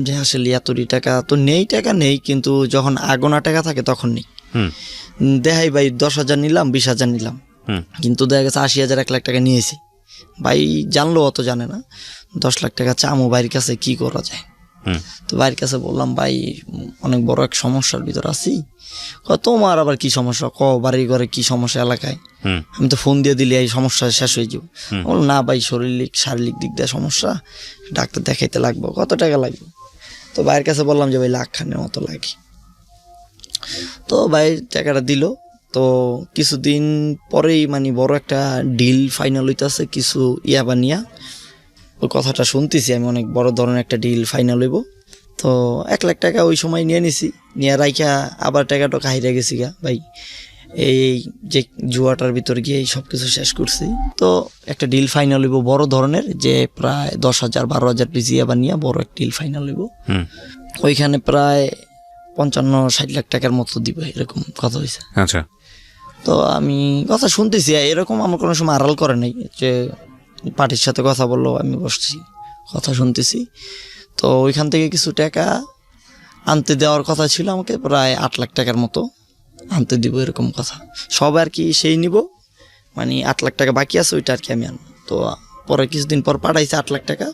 যে আসলে এতটি টাকা তো নেই, টাকা নেই, কিন্তু যখন আগোনা টাকা থাকে তখন নেই। দেখাই ভাই 10,000 নিলাম, 20,000 নিলাম, কিন্তু দেখা গেছে 80,000 1 লাখ টাকা নিয়েছি। ভাই জানলো, অত জানে না। 10 লাখ টাকা চামো ভাইয়ের কাছে, কি করা যায়? তো ভাইয়ের কাছে বললাম, ভাই অনেক বড় এক সমস্যার ভিতর আছি। তোমার আবার কি সমস্যা? বাড়ি ঘরে কি সমস্যা এলাকায়? আমি তো ফোন দিয়ে দিলে এই সমস্যা শেষ হয়ে যাবো। বললাম না ভাই, শারীরিক দিক দিয়ে সমস্যা, ডাক্তার দেখাইতে লাগবে, কত টাকা লাগবে? তো ভাইয়ের কাছে বললাম যে ভাই 1 লাখ খানের মতো লাগে। তো ভাই টাকাটা দিল। তো কিছুদিন পরেই মানে বড় একটা ডিল ফাইনাল হইতেছে, কিছু ইয়াবা নিয়া। ওই কথাটা শুনতেছি আমি, অনেক বড় ধরনের একটা ডিল ফাইনাল হইব। তো 1 লাখ টাকা ওই সময় নিয়ে নিছি, নিয়ে রাইখা আবার টাকাটা হাইরে গেছি গা ভাই, এই যে জুয়াটার ভিতর গিয়ে সব কিছু শেষ করছি। তো একটা ডিল ফাইনাল হইব বড় ধরনের, যে প্রায় 10,000 12,000 পিসি আবার নিয়ে বড় একটা ডিল ফাইনাল হইব। ওইখানে প্রায় 55-60 লাখ টাকার মতো দিব, এরকম কথা হয়েছে। আচ্ছা। তো আমি কথা শুনতেছি, এরকম আমার কোনো সময় আড়াল করে নাই, যে পার্টির সাথে কথা বললো, আমি বসছি কথা শুনতেছি। তো ওইখান থেকে কিছু টাকা আনতে দেওয়ার কথা ছিল আমাকে, প্রায় 8 লাখ টাকার মতো আনতে দিব, এরকম কথা। সব আর কি সেই নিব, মানে 8 লাখ টাকা বাকি আছে, ওইটা আর কি আমি আনবো। তো পরে কিছুদিন পর পাঠাইছে 8 লাখ টাকা।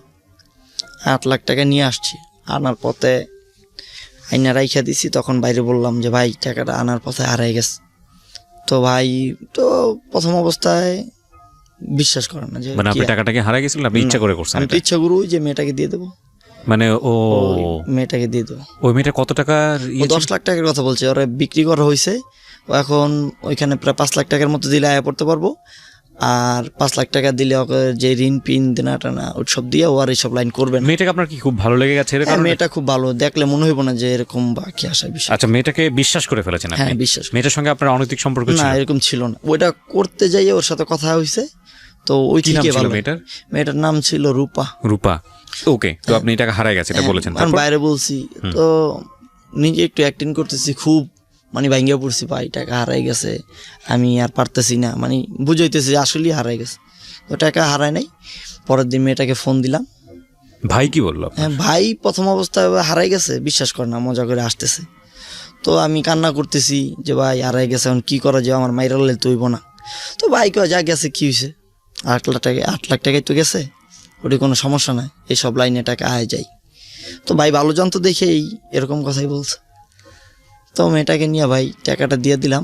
8 লাখ টাকা নিয়ে আসছি, আনার পথে আইনা রাইখা দিছি। তখন বাইরে বললাম যে ভাই টাকাটা আনার পথে হারাই গেছে। তো ভাই তো প্রথম অবস্থায় বিশ্বাস করে না, যে মানে আপনি টাকাটাকে হারিয়ে গেছিলেন, আপনি ইচ্ছা করে করছেন? আমি তো ইচ্ছা করু যে মেয়েটাকে দিয়ে দেবো, মানে মেয়েটাকে দিয়ে দেবো। ওই মেয়েটা কত টাকা? 10 লাখ টাকার কথা বলছে, ওরা বিক্রি করা হয়েছে। এখন ওইখানে প্রায় 5 লাখ টাকার মতো দিলে আয়া পড়তে পারবো, আর 5 লাখ টাকা দিলে ওকে যে ঋণ পিন দেনা টানা ওইসব দিয়ে ও আর এইসব লাইন করবে না। মেয়েটাকে আপনার কি খুব ভালো লেগে গেছে? মেয়েটা খুব ভালো, দেখলে মনে হইব না যে এরকম বা কি আসার বিষয়। আচ্ছা, মেয়েটাকে বিশ্বাস করে ফেলেছেন আপনি? হ্যাঁ, বিশ্বাস। মেয়েটার সঙ্গে আপনার অনৈতিক সম্পর্ক ছিল? না, এরকম ছিল না। ওইটা করতে যাইয়ে ওর সাথে কথা হইছে। তো ওই থেকে ভালো। মেয়েটার নাম ছিল রূপা। রূপা, ওকে। তো আপনি টাকা হারায় গেছে এটা বলেছেন, আমি বাইরে বলছি। তো নিজে একটু অ্যাক্টিং করতেছি, খুব মানে ভাঙ্গিয়া পড়ছি, ভাই টাকা হারাই গেছে, আমি আর পারতেছি না, মানে বুঝাইতেছি আসলেই হারাই গেছে। তো টাকা হারায় নাই। পরের দিন মেয়েটাকে ফোন দিলাম। ভাই কি বললো? হ্যাঁ, ভাই প্রথম অবস্থায় হারাই গেছে, বিশ্বাস করে না, মজা করে আসতেছে। তো আমি কান্না করতেছি যে ভাই হারাই গেছে, এখন কী করা যায়, আমার মাইরা লে তৈব না। তো ভাই কয় যা গেছে কী হয়েছে, 8 লাখ টাকায় তো গেছে, ওটি কোনো সমস্যা নাই, এইসব লাইনে টাকা আয় যায়। তো ভাই ভালো জানতো দেখেই এরকম কথাই বলছে। তো মেয়েটাকে নিয়ে ভাই টাকাটা দিয়ে দিলাম।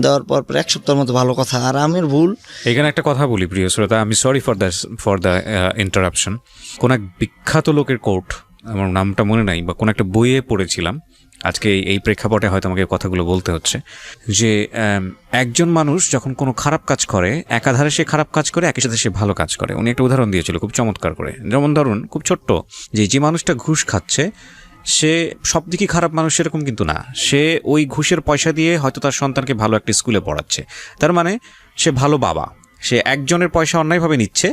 দেওয়ার পর 1 সপ্তাহের মতো ভালো কথা। আর আমার ভুল এখানে একটা কথা বলি প্রিয় শ্রোতা, আমি সরি ফর দ্য ইন্টারাপশন। কোন এক বিখ্যাত লোকের কোট, আমার নামটা মনে নাই, বা কোন একটা বইয়ে পড়েছিলাম, আজকে এই প্রেক্ষাপটে হয়তো আমাকে কথাগুলো বলতে হচ্ছে, যে একজন মানুষ যখন কোনো খারাপ কাজ করে, একাধারে সে খারাপ কাজ করে, একই সাথে সে ভালো কাজ করে। উনি একটা উদাহরণ দিয়েছিল খুব চমৎকার করে। যেমন ধরুন, খুব ছোট্ট, যে মানুষটা ঘুষ খাচ্ছে সে সব দিকে খারাপ মানুষ সেরকম কিন্তু না। সে ওই ঘুষের পয়সা দিয়ে হয়তো তার সন্তানকে ভালো একটা স্কুলে পড়াচ্ছে, তার মানে সে ভালো বাবা। সে একজনের পয়সা অন্যায়ভাবে নিচ্ছে,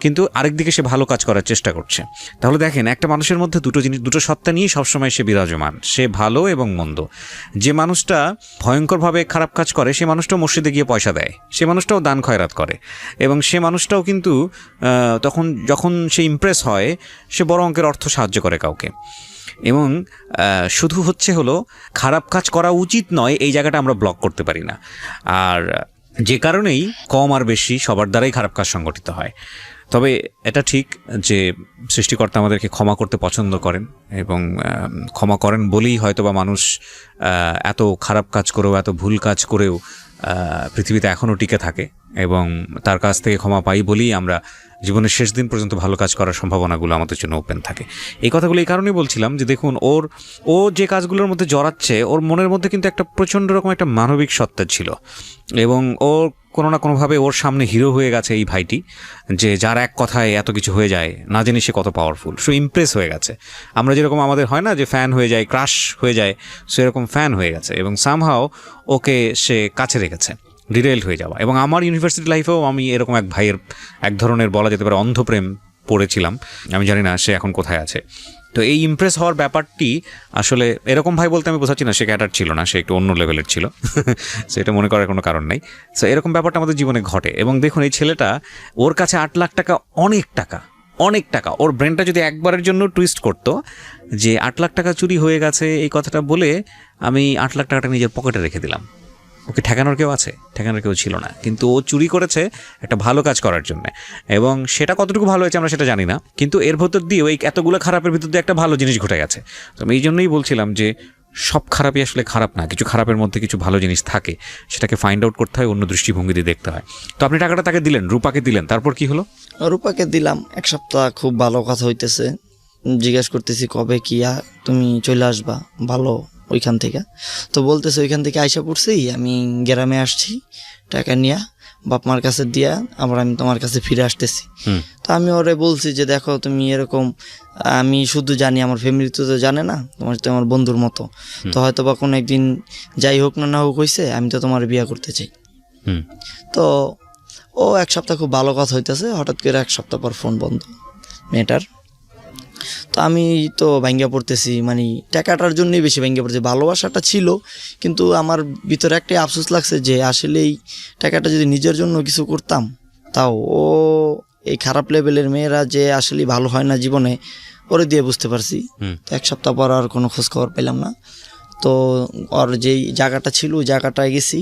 কিন্তু আরেকদিকে সে ভালো কাজ করার চেষ্টা করছে। তাহলে দেখেন, একটা মানুষের মধ্যে দুটো সত্তা নিয়ে সবসময় সে বিরাজমান, সে ভালো এবং মন্দ। যে মানুষটা ভয়ঙ্করভাবে খারাপ কাজ করে, সে মানুষটাও মসজিদে গিয়ে পয়সা দেয়, সে মানুষটাও দান খয়রাত করে, এবং সে মানুষটাও কিন্তু যখন সে ইমপ্রেস হয়, সে বড় অঙ্কের অর্থ সাহায্য করে কাউকে। এবং শুধু হলো খারাপ কাজ করা উচিত নয়, এই জায়গাটা আমরা ব্লক করতে পারি না। আর যে কারণেই কম আর বেশি সবার দ্বারাই খারাপ কাজ সংগঠিত হয়। তবে এটা ঠিক যে সৃষ্টিকর্তা আমাদেরকে ক্ষমা করতে পছন্দ করেন, এবং ক্ষমা করেন বলেই হয়তো বা মানুষ এত খারাপ কাজ করেও, এত ভুল কাজ করেও পৃথিবীতে এখনও টিকে থাকে, এবং তার কাছ থেকে ক্ষমা পাই বলেই আমরা জীবনের শেষ দিন পর্যন্ত ভালো কাজ করার সম্ভাবনাগুলো আমাদের জন্য ওপেন থাকে। এই কথাগুলো এই কারণেই বলছিলাম যে দেখুন, ও যে কাজগুলোর মধ্যে জড়াচ্ছে, ওর মনের মধ্যে কিন্তু একটা প্রচণ্ড রকম একটা মানবিক সত্তা ছিল, এবং ওর কোনো না কোনোভাবে ওর সামনে হিরো হয়ে গেছে এই ভাইটি, যে যার এক কথায় এত কিছু হয়ে যায়, না জানি সে কত পাওয়ারফুল। সো ইমপ্রেস হয়ে গেছে। আমরা যেরকম আমাদের হয় না যে ফ্যান হয়ে যায়, ক্রাশ হয়ে যায়, সেরকম ফ্যান হয়ে গেছে, এবং সামহাও ওকে সে কাছে রেখেছে, ডিরেল্ড হয়ে যাওয়া। এবং আমার ইউনিভার্সিটি লাইফেও আমি এরকম এক ভাইয়ের এক ধরনের বলা যেতে পারে অন্ধপ্রেম পড়েছিলাম। আমি জানি না সে এখন কোথায় আছে। তো এই ইমপ্রেস হওয়ার ব্যাপারটি আসলে, এরকম ভাই বলতে আমি বোঝাচ্ছি না সে ক্যাটার ছিল না, সে একটু অন্য লেভেলের ছিল, সেটা মনে করার কোনো কারণ নেই। সো এরকম ব্যাপারটা আমাদের জীবনে ঘটে। এবং দেখুন, এই ছেলেটা, ওর কাছে 8 লাখ টাকা অনেক টাকা, অনেক টাকা। ওর ব্রেনটা যদি একবারের জন্য টুইস্ট করতো যে 8 লাখ টাকা চুরি হয়ে গেছে এই কথাটা বলে, আমি 8 লাখ টাকাটা নিজের পকেটে রেখে দিলাম, ওকে ঠেকানোর কেউ আছে? ঠেকানোর কেউ ছিল না। কিন্তু ও চুরি করেছে একটা ভালো কাজ করার জন্য, এবং সেটা কতটুকু ভালো হয়েছে আমরা সেটা জানি না, কিন্তু এর ভেতর দিয়ে ওই এতগুলো খারাপের ভিতর দিয়ে একটা ভালো জিনিস ঘটে গেছে। তো আমি এই জন্যই বলছিলাম যে সব খারাপই আসলে খারাপ না, কিছু খারাপের মধ্যে কিছু ভালো জিনিস থাকে, সেটাকে ফাইন্ড আউট করতে হয়, অন্য দৃষ্টিভঙ্গি দিয়ে দেখতে হয়। তো আপনি টাকাটা তাকে দিলেন, রূপাকে দিলেন, তারপর কি হলো? রূপাকে দিলাম, 1 সপ্তাহ খুব ভালো কথা হইতেছে, জিজ্ঞেস করতেছি কবে কি তুমি চলে আসবা ভালো ওইখান থেকে। তো বলতেছে ওইখান থেকে আইসা পড়ছি, আমি গ্রামে আসছি, টাকা নিয়ে বাপ মার কাছে দিয়া আবার আমি তোমার কাছে ফিরে আসতেছি। তো আমি ওরে বলছি যে দেখো, তুমি এরকম, আমি শুধু জানি, আমার ফ্যামিলি তো জানে না, তোমার তো আমার বন্ধুর মতো, তো হয়তো বা কোনো একদিন যাই হোক না হোক হয়েছে, আমি তো তোমার বিয়ে করতে চাই। তো ও 1 সপ্তাহ খুব ভালো কথা হইতেছে, হঠাৎ করে 1 সপ্তাহ পর ফোন বন্ধ মেয়েটার। তো আমি তো ভাঙ্গা পড়তেছি, মানে টাকাটার জন্যই বেশি ভাঙ্গা পড়ছি। ভালোবাসাটা ছিল, কিন্তু আমার ভিতরে একটাই আফসোস লাগছে যে আসলে এই টাকাটা যদি নিজের জন্য কিছু করতাম, তাও ও এই খারাপ লেভেলের মেয়েরা যে আসলে ভালো হয় না জীবনে, ওরে দিয়ে বুঝতে পারছি। তো 1 সপ্তাহ পর আর কোনো খোঁজ খবর পেলাম না। তো ওর যেই জায়গাটা ছিল ওই জায়গাটায় গেছি,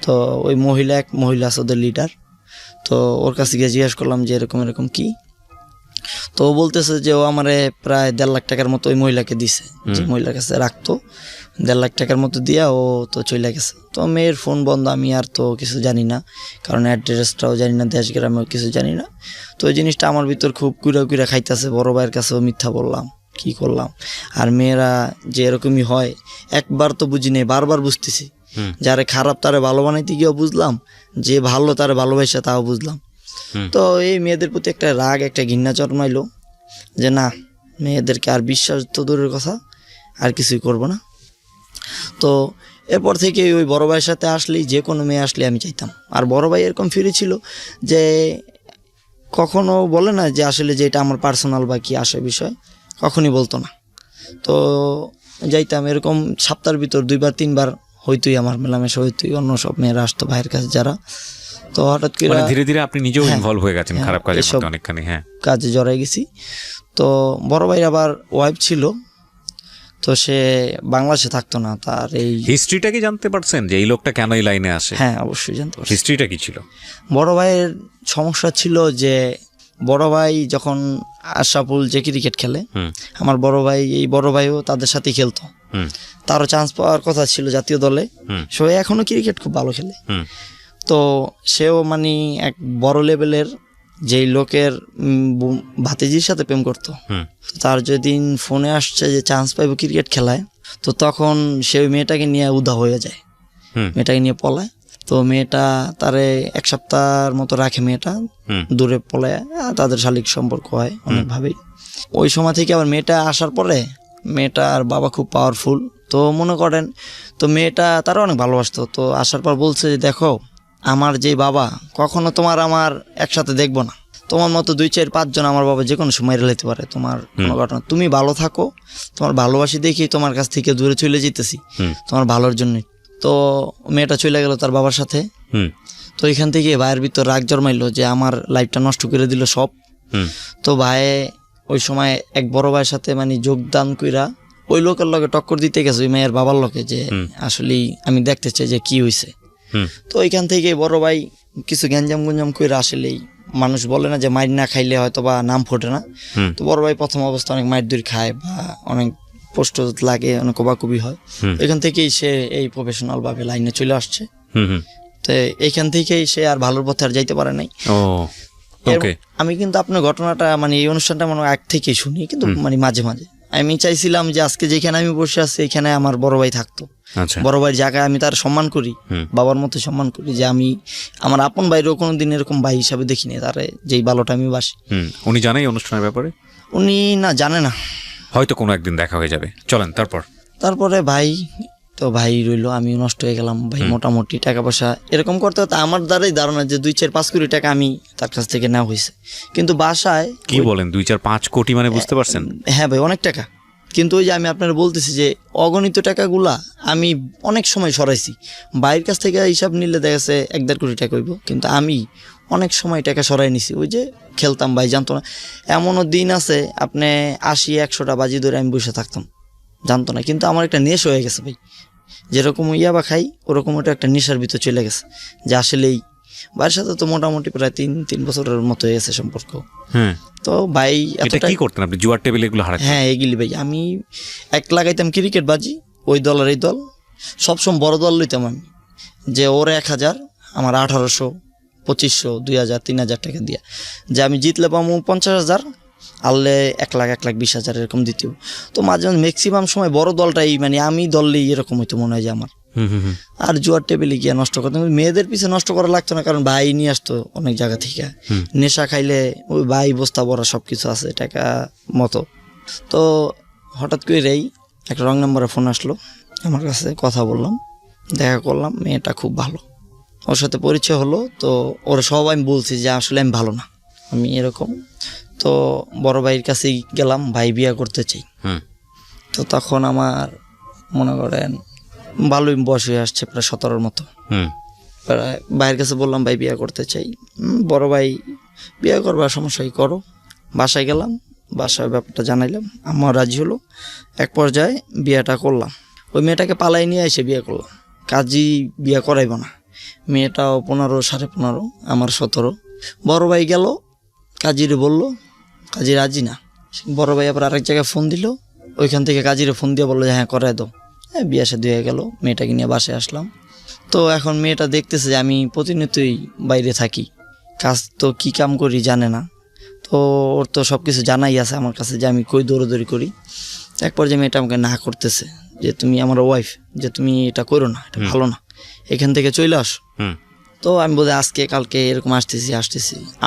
তো ওই এক মহিলা আছে ওদের লিডার, তো ওর কাছে গিয়ে জিজ্ঞাসা করলাম যে এরকম এরকম কি। তো ও বলতেছে যে ও আমারে প্রায় 1.5 লাখ টাকার মতো ওই মহিলাকে দিছে, যে মহিলার কাছে রাখতো 1.5 লাখ টাকার মতো দিয়া ও তো চলে গেছে। তো মেয়ের ফোন বন্ধ, আমি আর তো কিছু জানি না, কারণ অ্যাড্রেসটাও জানি না, দেশ গ্রামেও কিছু জানি না। তো ওই জিনিসটা আমার ভিতর খুব কুড়া খাইতেছে। বড় ভাইয়ের কাছেও মিথ্যা বললাম, কি করলাম। আর মেয়েরা যে এরকমই হয়, একবার তো বুঝি নেই, বারবার বুঝতেছি। যারে খারাপ তারে ভালো বানাইতে গিয়েও বুঝলাম, যে ভালো তারে ভালোবাসা তাও বুঝলাম। তো এই মেয়েদের প্রতি একটা রাগ, একটা ঘৃণা জন্মাইলো যে না, মেয়েদেরকে আর বিশ্বাস তো দূরের কথা, আর কিছুই করব না। তো এরপর থেকে ওই বড় ভাইয়ের সাথে আসলেই, যে কোনো মেয়ে আসলে আমি চাইতাম। আর বড় ভাই এরকম ফিরে ছিল যে কখনো বলে না যে আসলে যে এটা আমার পার্সোনাল বা কি আসে বিষয়, কখনই বলতো না। তো যাইতাম, এরকম সপ্তাহের ভিতর 2বার 3বার হইতোই আমার মেলামেশা হইতোই। অন্য সব মেয়েরা আসতো ভাইয়ের কাছে যারা। তো হঠাৎ করে ধীরে ধীরে আপনি নিজেও ইনভলভ হয়ে গেছেন খারাপ কাজের মধ্যে অনেকখানি। হ্যাঁ, কাজে জড়াই গেছি। তো বড় ভাই আবার ওয়াইফ ছিল, তো সে বাংলাদেশে থাকতো না। তার এই হিস্ট্রিটা কি জানতে পারছেন যে এই লোকটা কেন এই লাইনে আসে? হ্যাঁ, অবশ্যই জানতে পারছি। হিস্ট্রিটা কি ছিল? বড় ভাইয়ের সমস্যা ছিল যে বড় ভাই যখন আশরাফুল যে ক্রিকেট খেলে, আমার বড় ভাই, এই বড় ভাইও তাদের সাথে খেলতো, তারও চান্স পাওয়ার কথা ছিল জাতীয় দলে। সে এখনো ক্রিকেট খুব ভালো খেলে। তো সেও মানে এক বড় লেভেলের যেই লোকের ভাতিজির সাথে প্রেম করতো। তার যেদিন ফোনে আসছে যে চান্স পাইব ক্রিকেট খেলায়, তো তখন সে ওই মেয়েটাকে নিয়ে উদা হয়ে যায়, মেয়েটাকে নিয়ে পলায়। তো মেয়েটা তারে 1 সপ্তাহের মতো রাখে, মেয়েটা দূরে পলায়, তাদের শারীরিক সম্পর্ক হয় অনেকভাবেই। ওই সময় থেকে আবার মেয়েটা আসার পরে, মেয়েটার বাবা খুব পাওয়ারফুল, তো মনে করেন, তো মেয়েটা তারা অনেক ভালোবাসতো। তো আসার পর বলছে যে দেখো, আমার যে বাবা কখনো তোমার আমার একসাথে দেখবো না, তোমার মতো 2 4 5 জন আমার বাবা যে কোনো সময় রেলাইতে পারে তোমার কোনো ঘটনা। তুমি ভালো থাকো, তোমার ভালোবাসি দেখি তোমার কাছ থেকে দূরে চলে যেতেছি তোমার ভালোর জন্য। তো মেয়েটা চলে গেল তার বাবার সাথে। তো এখান থেকে ভাইয়ের ভিতর রাগ জন্মাইলো যে আমার লাইফটা নষ্ট করে দিল সব। তো ভাই ওই সময় এক বড় ভাইয়ের সাথে মানে যোগদান কইরা ওই লোকের লগে টক্কর দিতে গেছে ওই মেয়ের বাবার লোকে, যে আসলে আমি দেখতে চাই যে কি হয়েছে। তো ওইখান থেকে বড় ভাই কিছু গ্যাঞ্জাম গুঞ্জাম কইরা, আসলেই মানুষ বলে না যে মাইর না খাইলে হয়তো বা নাম ফোটে না। তো বড় ভাই প্রথম অবস্থা অনেক মাইর দূর খায় বা অনেক পোস্ট লাগে, অনেক কবাকবি হয়। এখান থেকেই সে এই প্রফেশনাল ভাবে লাইনে চলে আসছে। তো এইখান থেকেই সে আর ভালোর পথে আর যাইতে পারে নাই। আমি কিন্তু আপনার ঘটনাটা মানে এই অনুষ্ঠানটা মনে আগ থেকেই শুনি, কিন্তু মানে মাঝে মাঝে আমি চাইছিলাম যে আজকে যেখানে আমি বসে আছি এখানে আমার বড় ভাই থাকতো। বড় ভাইয়ের জায়গায় আমি তার সম্মান করি, বাবার মতো সম্মান করি, যে আমি আমার আপন ভাইরও কোনোদিন এরকম ভাই হিসাবে দেখিনি তারে, যেই ভালোটা আমি বাসি। উনি জানে এই অনুষ্ঠানের ব্যাপারে? উনি না, জানে না। হয়তো কোনো একদিন দেখা হয়ে যাবে। চলেন তারপরে ভাই তো ভাই রইলো, আমি নষ্ট হয়ে গেলাম ভাই। মোটামুটি টাকা পয়সা এরকম করতে হতো আমার দ্বারাই ধারণা যে 2 4 5 কোটি টাকা আমি তার কাছ থেকে নেওয়া হয়েছে। কিন্তু বাসায় কি বলেন 2 4 5 কোটি মানে বুঝতে পারছেন? হ্যাঁ ভাই, অনেক টাকা। কিন্তু ওই যে আমি আপনার বলতেছি যে অগণিত টাকাগুলা আমি অনেক সময় সরাইছি। ভাইয়ের কাছ থেকে হিসাব নিলে দেখা গেছে 1-1.5 কোটি টাকা হইব, কিন্তু আমি অনেক সময় টাকা সরাই নিছি। ওই যে খেলতাম, ভাই জানতো না। এমনও দিন আছে আপনি 80-100টা বাজি ধরে আমি বসে থাকতাম, জানতো না। কিন্তু আমার একটা নেশা হয়ে গেছে ভাই, যেরকম ইয়াবা খাই ওরকম ওটা একটা নেশার ভিতর চলে গেছে। যে আসলেই ভাইয়ের সাথে তো মোটামুটি প্রায় 3 বছরের মতো হয়ে গেছে সম্পর্ক। তো ভাই কি করতেন আপনি? জুয়ার টেবিল এগুলো হারাতেন? হ্যাঁ, এগুলি ভাই। আমি এক লাগাইতাম ক্রিকেট বাজি, ওই দল আর এই দল, সবসময় বড় দল লইতাম আমি। যে ওর 1000, আমার 1800, 2500, 2000, 3000 টাকা দিয়া, যে আমি জিতলে পাবো 50,000, আনলে 1 লাখ 1,20,000 এরকম দিতেও। তো মাঝে মাঝে ম্যাক্সিমাম সময় বড় দলটাই মানে আমি দললেই এরকম হইতো মনে হয় যে আমার। আর জুয়ার টেবিলে গিয়ে নষ্ট করতাম। মেয়েদের পিছে নষ্ট করা লাগতো না, কারণ ভাই নিয়ে আসতো অনেক জায়গা থেকে। নেশা খাইলে ওই ভাই বস্তা ভরা সব কিছু আছে টাকা মতো। তো হঠাৎ করেই একটা রং নাম্বারে ফোন আসলো আমার কাছে, কথা বললাম, দেখা করলাম। মেয়েটা খুব ভালো, ওর সাথে পরিচয় হলো। তো ওর সব আমি বলছি যে আসলে আমি ভালো না, আমি এরকম। তো বড় ভাইয়ের কাছেই গেলাম, ভাই বিয়ে করতে চাই। তো তখন আমার মনে করেন ভালোই বয়স হয়ে আসছে, প্রায় 17-র মতো। ভাইয়ের কাছে বললাম ভাই বিয়ে করতে চাই। বড় ভাই বিয়ে করবার সমস্যা কি, করো। বাসায় গেলাম, বাসায় ব্যাপারটা জানাইলাম, আমার রাজি হলো। এক পর্যায়ে বিয়েটা করলাম। ওই মেয়েটাকে পালাই নিয়ে এসে বিয়ে করলাম। কাজী বিয়ে করাইব না। মেয়েটাও 15, 15.5, আমার 17। বড় ভাই গেল, কাজীরে বললো, কাজী রাজি না। বড় ভাই আবার আরেক জায়গায় ফোন দিল, ওইখান থেকে কাজীরে ফোন দিয়ে বললো যে হ্যাঁ করাই দাও। হ্যাঁ, বিয়ে শাদী হয়ে গেল। মেয়েটাকে নিয়ে বাসায় আসলাম। তো এখন মেয়েটা দেখতেছে যে আমি প্রতিনিয়তই বাইরে থাকি, কাজ তো কী কাম করি জানে না। তো ওর তো সব কিছু জানাই আছে আমার কাছে যে আমি কই দৌড়াদৌড়ি করি। এক পর্যায়ে মেয়েটা আমাকে না করতেছে যে তুমি আমার ওয়াইফ, যে তুমি এটা করো না, এটা ভালো না, এখান থেকে চলে আসো। তো আমি বলি আজকে কালকে এরকম আসতেছি,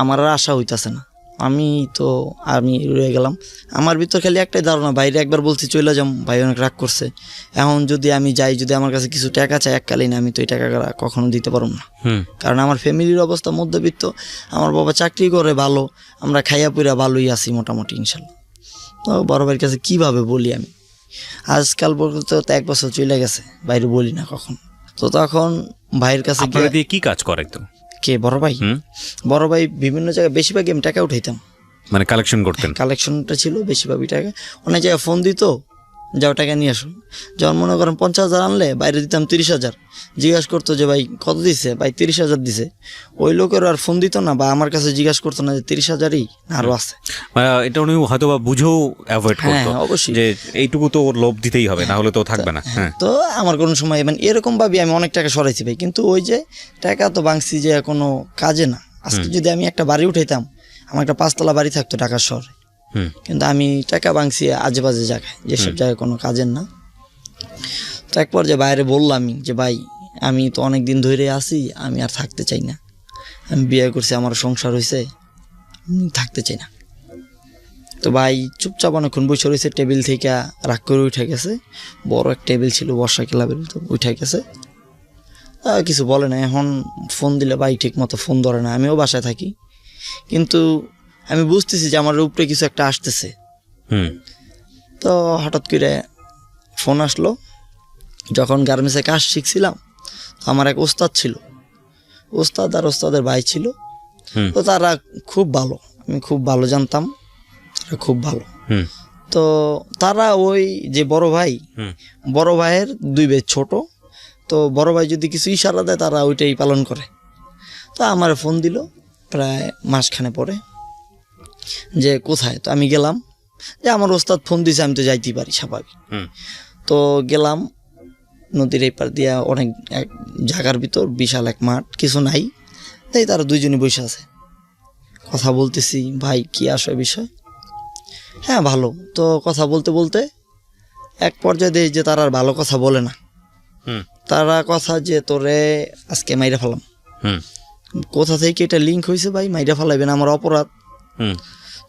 আমার আর আশা হইতেছে না। আমি রয়ে গেলাম। আমার ভিতর খালি একটাই ধারণা, বাইরে একবার বলছি চলে যাম, ভাই অনেক রাগ করছে। এখন যদি আমি যাই, যদি আমার কাছে কিছু টাকা চাই এককালীন, আমি তো এই টাকা কখনো দিতে পারব না। কারণ আমার ফ্যামিলির অবস্থা মধ্যবিত্ত, আমার বাবা চাকরি করে ভালো, আমরা খাইয়া পুরা ভালোই আছি মোটামুটি ইনশাল্লাহ। তো বড় ভাইয়ের কাছে কীভাবে বলি আমি, আজকাল পর্যন্ত তো 1 বছর চলে গেছে, বাইরে বলি না কখন। তো তখন ভাইয়ের কাছে দিয়ে কি কাজ করে তো কে বড় ভাই? বড় ভাই বিভিন্ন জায়গায় বেশিরভাগই আমি টাকা উঠাইতাম, মানে কালেকশন করতেন। কালেকশনটা ছিল বেশিরভাগই টাকা। অনেক জায়গায় ফোন দিত, যাও টাকা নিয়ে আসুন। যখন মনে করেন 50,000 আনলে বাইরে দিতাম 30,000। জিজ্ঞাসা করতো যে ভাই কত দিছে, ভাই 30,000 দিছে। ওই লোকের আর ফোন দিত না, বা আমার কাছে জিজ্ঞাসা করতো না যে 30,000ই আরো আছে। এটা উনি হয়তো বা বুঝেও অ্যাভয়েড করতো, অবশ্যই যে এইটুকু তো ওর লোভ দিতেই হবে, না হলে তো থাকবে না। তো আমার কোনো সময় মানে এরকম ভাবে আমি অনেক টাকা সরাইছি ভাই, কিন্তু ওই যে টাকা তো বাংছি যে কোনো কাজে না। আজকে যদি আমি একটা বাড়ি উঠাইতাম, আমার একটা 5তলা বাড়ি থাকতো ঢাকার শহরে, কিন্তু আমি টাকা বাংছি আজে বাজে জায়গায়, যেসব জায়গায় কোনো কাজের না। তো এক পর্যায়ে বাইরে বললাম যে ভাই আমি তো অনেক দিন ধরে আছি, আমি আর থাকতে চাই না, আমি বিয়ে করছি, আমার সংসার হয়েছে, থাকতে চাই না। তো ভাই চুপচাপ অনেকক্ষণ বসে রয়েছে, টেবিল থেকে রাগ করে উঠে গেছে। বড় এক টেবিল ছিল বর্ষা ক্লাবের, তো উঠে গেছে। কিছু বলে না। এখন ফোন দিলে ভাই ঠিক মতো ফোন ধরে না, আমিও বাসায় থাকি, কিন্তু আমি বুঝতেছি যে আমার উপরে কিছু একটা আসতেছে। তো হঠাৎ করে ফোন আসলো, যখন গার্মেন্টসে কাজ শিখছিলাম আমার এক ওস্তাদ ছিল, ওস্তাদ আর ওস্তাদের ভাই ছিল। তো তারা খুব ভালো, আমি খুব ভালো জানতাম, তারা খুব ভালো। তো তারা ওই যে বড় ভাইয়ের 2 ভাই ছোট, তো বড় ভাই যদি কিছু ইশারা দেয় তারা ওইটাই পালন করে। তো আমার ফোন দিল প্রায় মাসখানে পরে যে কোথায়। তো আমি গেলাম, যে আমার ওস্তাদ ফোন দিয়েছে, আমি তো যাইতেই পারি স্বাভাবিক। তো গেলাম নদীর এই পার দিয়া, অনেক এক জায়গার ভিতর বিশাল এক মাঠ, কিছু নাই, তাই তারা 2জনই বসে আছে, কথা বলতেছি। ভাই কি আসে বিষয়? হ্যাঁ ভালো। তো কথা বলতে বলতে এক পর্যায়ে দেখি যে তারা আর ভালো কথা বলে না। তারা কথা যে তোরে আজকে মাইরা ফেলাম। কোথা থেকে এটা লিঙ্ক হয়েছে ভাই, মাইরা ফেলাইবেন, আমার অপরাধ।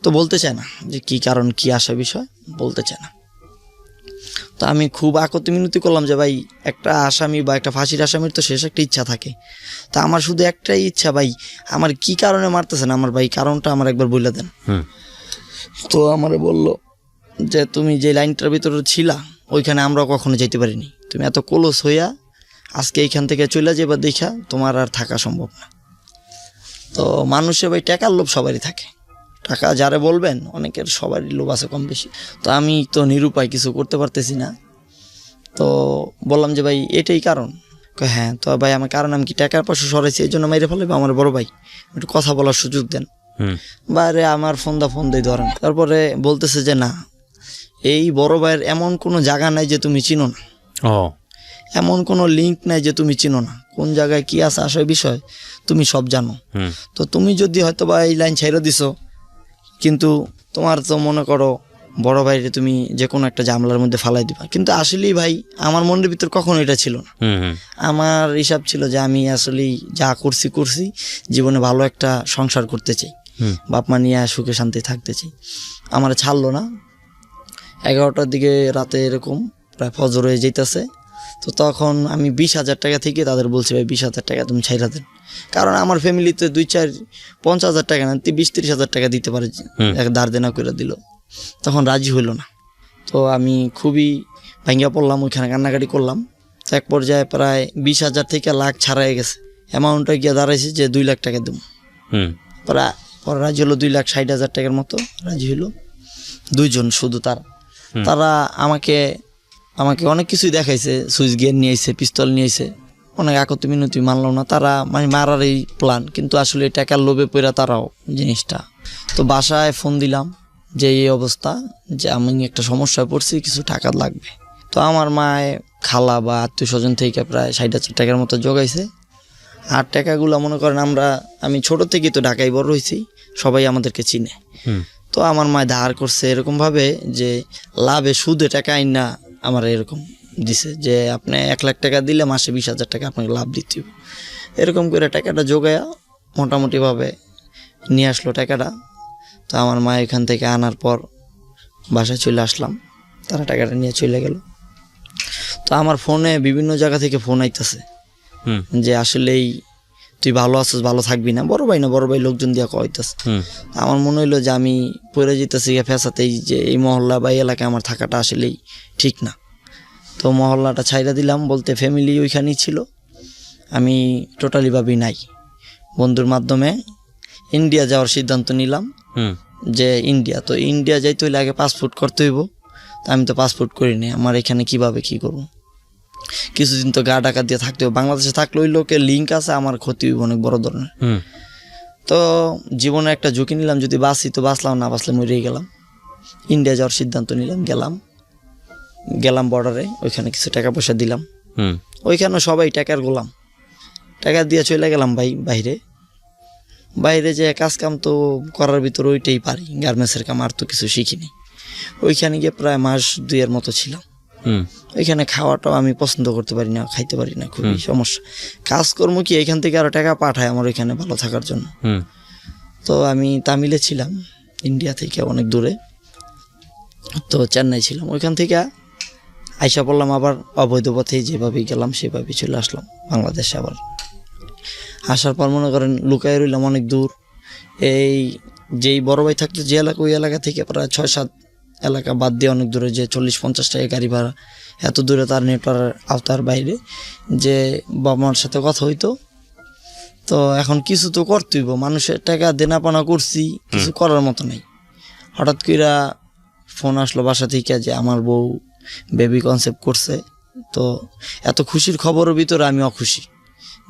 তো বলতে চায় না যে কি কারণ, কি আসা বিষয়, বলতে চায় না। তো আমি খুব আকতি মিনতি করলাম যে ভাই একটা আসামি বা একটা ফাঁসির আসামির তো শেষ একটা ইচ্ছা থাকে, তা আমার শুধু একটাই ইচ্ছা, ভাই আমার কি কারণে মারতেছেন, আমার ভাই কারণটা আমার একবার বলে দেন। তো আমারে বলল যে তুমি যে লাইনটার ভিতরে ছিলা ওইখানে আমরা কখনো যেতে পারিনি, তুমি এত ক্লোজ হইয়া আজকে এইখান থেকে চলে যাবা দেখা তোমার আর থাকা সম্ভব না। তো মানুষে ভাই টাকার লোভ সবারই থাকে, টাকা যারে বলবেন অনেকের সবারই লোভ আছে কম বেশি। তো আমি তো নিরুপায়, কিছু করতে পারতেছি না। তো বললাম যে ভাই এটাই কারণ? হ্যাঁ। তো ভাই আমার কারণ আমি কি টাকার পয়সা সরাইছি এই জন্য মেরে ফেলবে? আমার বড় ভাই একটু কথা বলার সুযোগ দেন। বাইরে আমার ফোন দিয়ে ধরেন। তারপরে বলতেছে যে না, এই বড় ভাইয়ের এমন কোনো জায়গা নাই যে তুমি চিনো না, এমন কোনো লিঙ্ক নাই যে তুমি চিনো না, কোন জায়গায় কি আছে আসার বিষয় তুমি সব জানো। তো তুমি যদি হয়তো বা এই লাইন ছেড়ে দিছো, কিন্তু তোমার তো মনে করো বড় ভাইরে তুমি যে কোনো একটা ঝামেলার মধ্যে ফালাই দিবা, কিন্তু আসলেই ভাই আমার মনের ভিতর কখনো এটা ছিল না। আমার হিসাব ছিল যে আমি আসলেই যা করছি জীবনে ভালো একটা সংসার করতে চাই, বাপ মা নিয়ে সুখে শান্তি থাকতে চাই। আমার ছাড়লো না। 11টার দিকে রাতে এরকম প্রায় ফজর হয়ে যেতেছে। তো তখন আমি 20,000 টাকা থেকে তাদের বলছি ভাই 20,000 টাকা তুমি ছাইরা দেন, কারণ আমার ফ্যামিলিতে 2-4-50,000 টাকা না 20-30,000 টাকা দিতে পারে, ধার দেনা করে দিল। তখন রাজি হইল না। তো আমি খুবই ভাঙ্গা পড়লাম, ওইখানে কান্নাকাটি করলাম। তো এক পর্যায়ে প্রায় 20,000 থেকে লাখ ছাড়াই গেছে, অ্যামাউন্টটা গিয়ে দাঁড়াইছে যে 2 লাখ টাকা দেবো। পরে রাজি হলো 2,60,000 টাকার মতো রাজি হইলো 2জন শুধু। তারা আমাকে অনেক কিছুই দেখাইছে, সুইচ গিয়ার নিয়ে আইছে, পিস্তল নিয়ে আইছে, অনেক আকতি মিনতি মানলাম না। তারা মানে মারার এই প্ল্যান, কিন্তু আসলে টাকার লোভে পড়া তারাও জিনিসটা। তো বাসায় ফোন দিলাম যে এই অবস্থা, যে আমি একটা সমস্যায় পড়ছি, কিছু টাকা লাগবে। তো আমার মায়ে খালা বা আত্মীয় স্বজন থেকে প্রায় 60,000 টাকার মতো জোগাইছে। আর টাকাগুলো মনে করেন আমি ছোট থেকেই তো ঢাকায় বড় হয়েছি, সবাই আমাদেরকে চিনে। তো আমার মায় ধার করছে এরকমভাবে যে লাভে সুদে টাকা আইন না আমার এরকম দিছে যে আপনি 1 লাখ টাকা দিলে মাসে 20,000 টাকা আপনাকে লাভ দিতে হবে। এরকম করে টাকাটা জোগায়া মোটামুটিভাবে নিয়ে আসলো টাকাটা। তো আমার মা এখান থেকে আনার পর বাসায় চলে আসলাম, তারা টাকাটা নিয়ে চলে গেল। তো আমার ফোনে বিভিন্ন জায়গা থেকে ফোন আইতেছে যে আসলেই তুই ভালো আছিস, ভালো থাকবি না, বড় ভাই লোকজন দিয়ে কইতেছে। আমার মনে হইলো যে আমি পড়ে যেতেছি ফেসাতেই, যে এই মহল্লা বা এলাকায় আমার থাকাটা আসলেই ঠিক না। তো মহল্লাটা ছাইড়া দিলাম, বলতে ফ্যামিলি ওইখানেই ছিল, আমি টোটালি ভাবি নাই। বন্ধুর মাধ্যমে ইন্ডিয়া যাওয়ার সিদ্ধান্ত নিলাম যে ইন্ডিয়া যাইতে হইলে আগে পাসপোর্ট করতে হইব। তা আমি তো পাসপোর্ট করিনি, আমার এখানে কিভাবে কি করব, কিছুদিন তো গা ডাকা দিয়ে থাকতে হবে। বাংলাদেশে থাকলে ওই লোকের লিঙ্ক আছে, আমার ক্ষতি হইব অনেক বড় ধরনের। তো জীবনে একটা ঝুঁকি নিলাম, যদি বাঁচি তো বাঁচলাম, না বাঁচলে মরেই গেলাম। ইন্ডিয়া যাওয়ার সিদ্ধান্ত নিলাম, গেলাম বর্ডারে, ওইখানে কিছু টাকা পয়সা দিলাম। ওইখানে সবাই টাকার গোলাম, টাকা দিয়ে চলে গেলাম ভাই বাইরে যে কাজ কাম তো করার ভিতরে ওইটাই পারি, গার্মেন্টসের কাম, আর তো কিছু শিখিনি। ওইখানে গিয়ে প্রায় মাস 2 মতো ছিলাম। ওইখানে খাওয়াটাও আমি পছন্দ করতে পারি না, খাইতে পারি না, খুবই সমস্যা। কাজকর্ম কি এখান থেকে আরো টাকা পাঠায় আমার ওইখানে ভালো থাকার জন্য। তো আমি তামিলে ছিলাম, ইন্ডিয়া থেকে অনেক দূরে, তো চেন্নাই ছিলাম। ওইখান থেকে আইসা পড়লাম আবার অবৈধ পথেই যেভাবেই গেলাম সেভাবেই চলে আসলাম বাংলাদেশে। আবার আসার পর মনে করেন লুকায় রইলাম অনেক দূর। এই যেই বড় ভাই থাকতো যে এলাকা, ওই এলাকা থেকে প্রায় 6-7 এলাকা বাদ দিয়ে অনেক দূরে, যে 40-50 টাকা গাড়ি ভাড়া, এত দূরে তার নেটওয়ার্কের আওতার বাইরে, যে বাবা মার সাথে কথা হইতো। তো এখন কিছু তো করতেইব, মানুষের টাকা দেনাপানা করছি, কিছু করার মতো নাই। হঠাৎ কইরা ফোন আসলো বাসা থেকে যে আমার বউ বেবি কনসেপ্ট করছে। তো এত খুশির খবরের ভিতরে আমি অখুশি,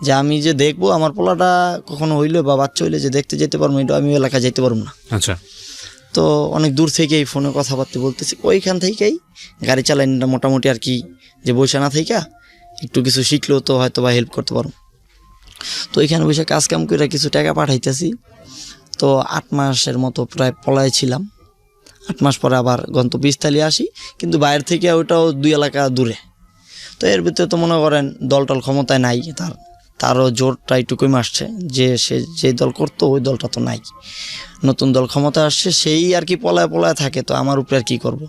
যে আমি যে দেখবো আমার পোলাটা কখনো হইলে বা বাচ্চা হইলে যে দেখতে যেতে পারবো, এটা আমি এলাকায় যেতে পারবো না। আচ্ছা। তো অনেক দূর থেকেই ফোনে কথাবার্তা বলতেছি, ওইখান থেকেই গাড়ি চালাই মোটামুটি আর কি, যে বসে না থেকে একটু কিছু শিখলেও তো হয়তো বা হেল্প করতে পারবো। তো এখানে বসে কাজ কাম করে কিছু টাকা পাঠাইতেছি। তো 8 মাসের মতো প্রায় পলায় ছিলাম। 8 মাস পরে আবার গন্তব্যস্থলে আসি, কিন্তু বাইরে থেকে ওইটাও 2 এলাকা দূরে। তো এর ভিতরে তো মনে করেন দলটল ক্ষমতায় নাই, তারও জোরটা একটু কমে আসছে, যে সে যে দল করতো ওই দলটা তো নাই, নতুন দল ক্ষমতায় আসছে, সেই আর কি পলায় পলায় থাকে। তো আমার উপরে আর কি করব।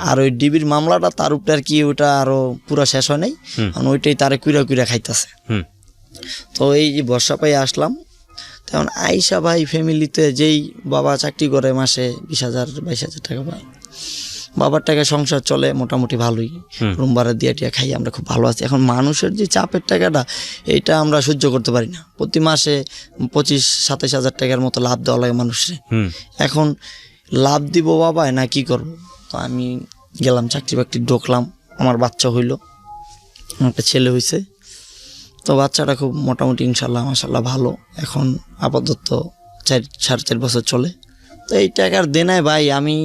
আর ওই ডিবির মামলাটা তার উপরে আর কি ওইটা আরো পুরা শেষ হয় নাই, কারণ ওইটাই তারে কুইরা কুইরা খাইতেছে। তো এই যে বর্ষা পাই আসলাম, তখন আইসা ভাই ফ্যামিলিতে যেই বাবা চাকরি করে মাসে 20,000-22,000 টাকা পায়, বাবার টাকা সংসার চলে মোটামুটি ভালোই, রুম ভাড়া দিয়ে টিয়া খাই, আমরা খুব ভালো আছি। এখন মানুষের যে চাপের টাকাটা, এইটা আমরা সহ্য করতে পারি না। প্রতি মাসে 25-27 টাকার মতো লাভ দেওয়া লাগে মানুষের। এখন লাভ দিব বাবা না কি করব। তো আমি গেলাম চাকরি বাকরি ঢুকলাম, আমার বাচ্চা হইলো, একটা ছেলে হয়েছে। তো বাচ্চাটা খুব মোটামুটি ইনশাল্লাহ মাশাল্লাহ ভালো, এখন আপাতত 4.5 বছর চলে। তো এই টাকার দেনায় ভাই আমি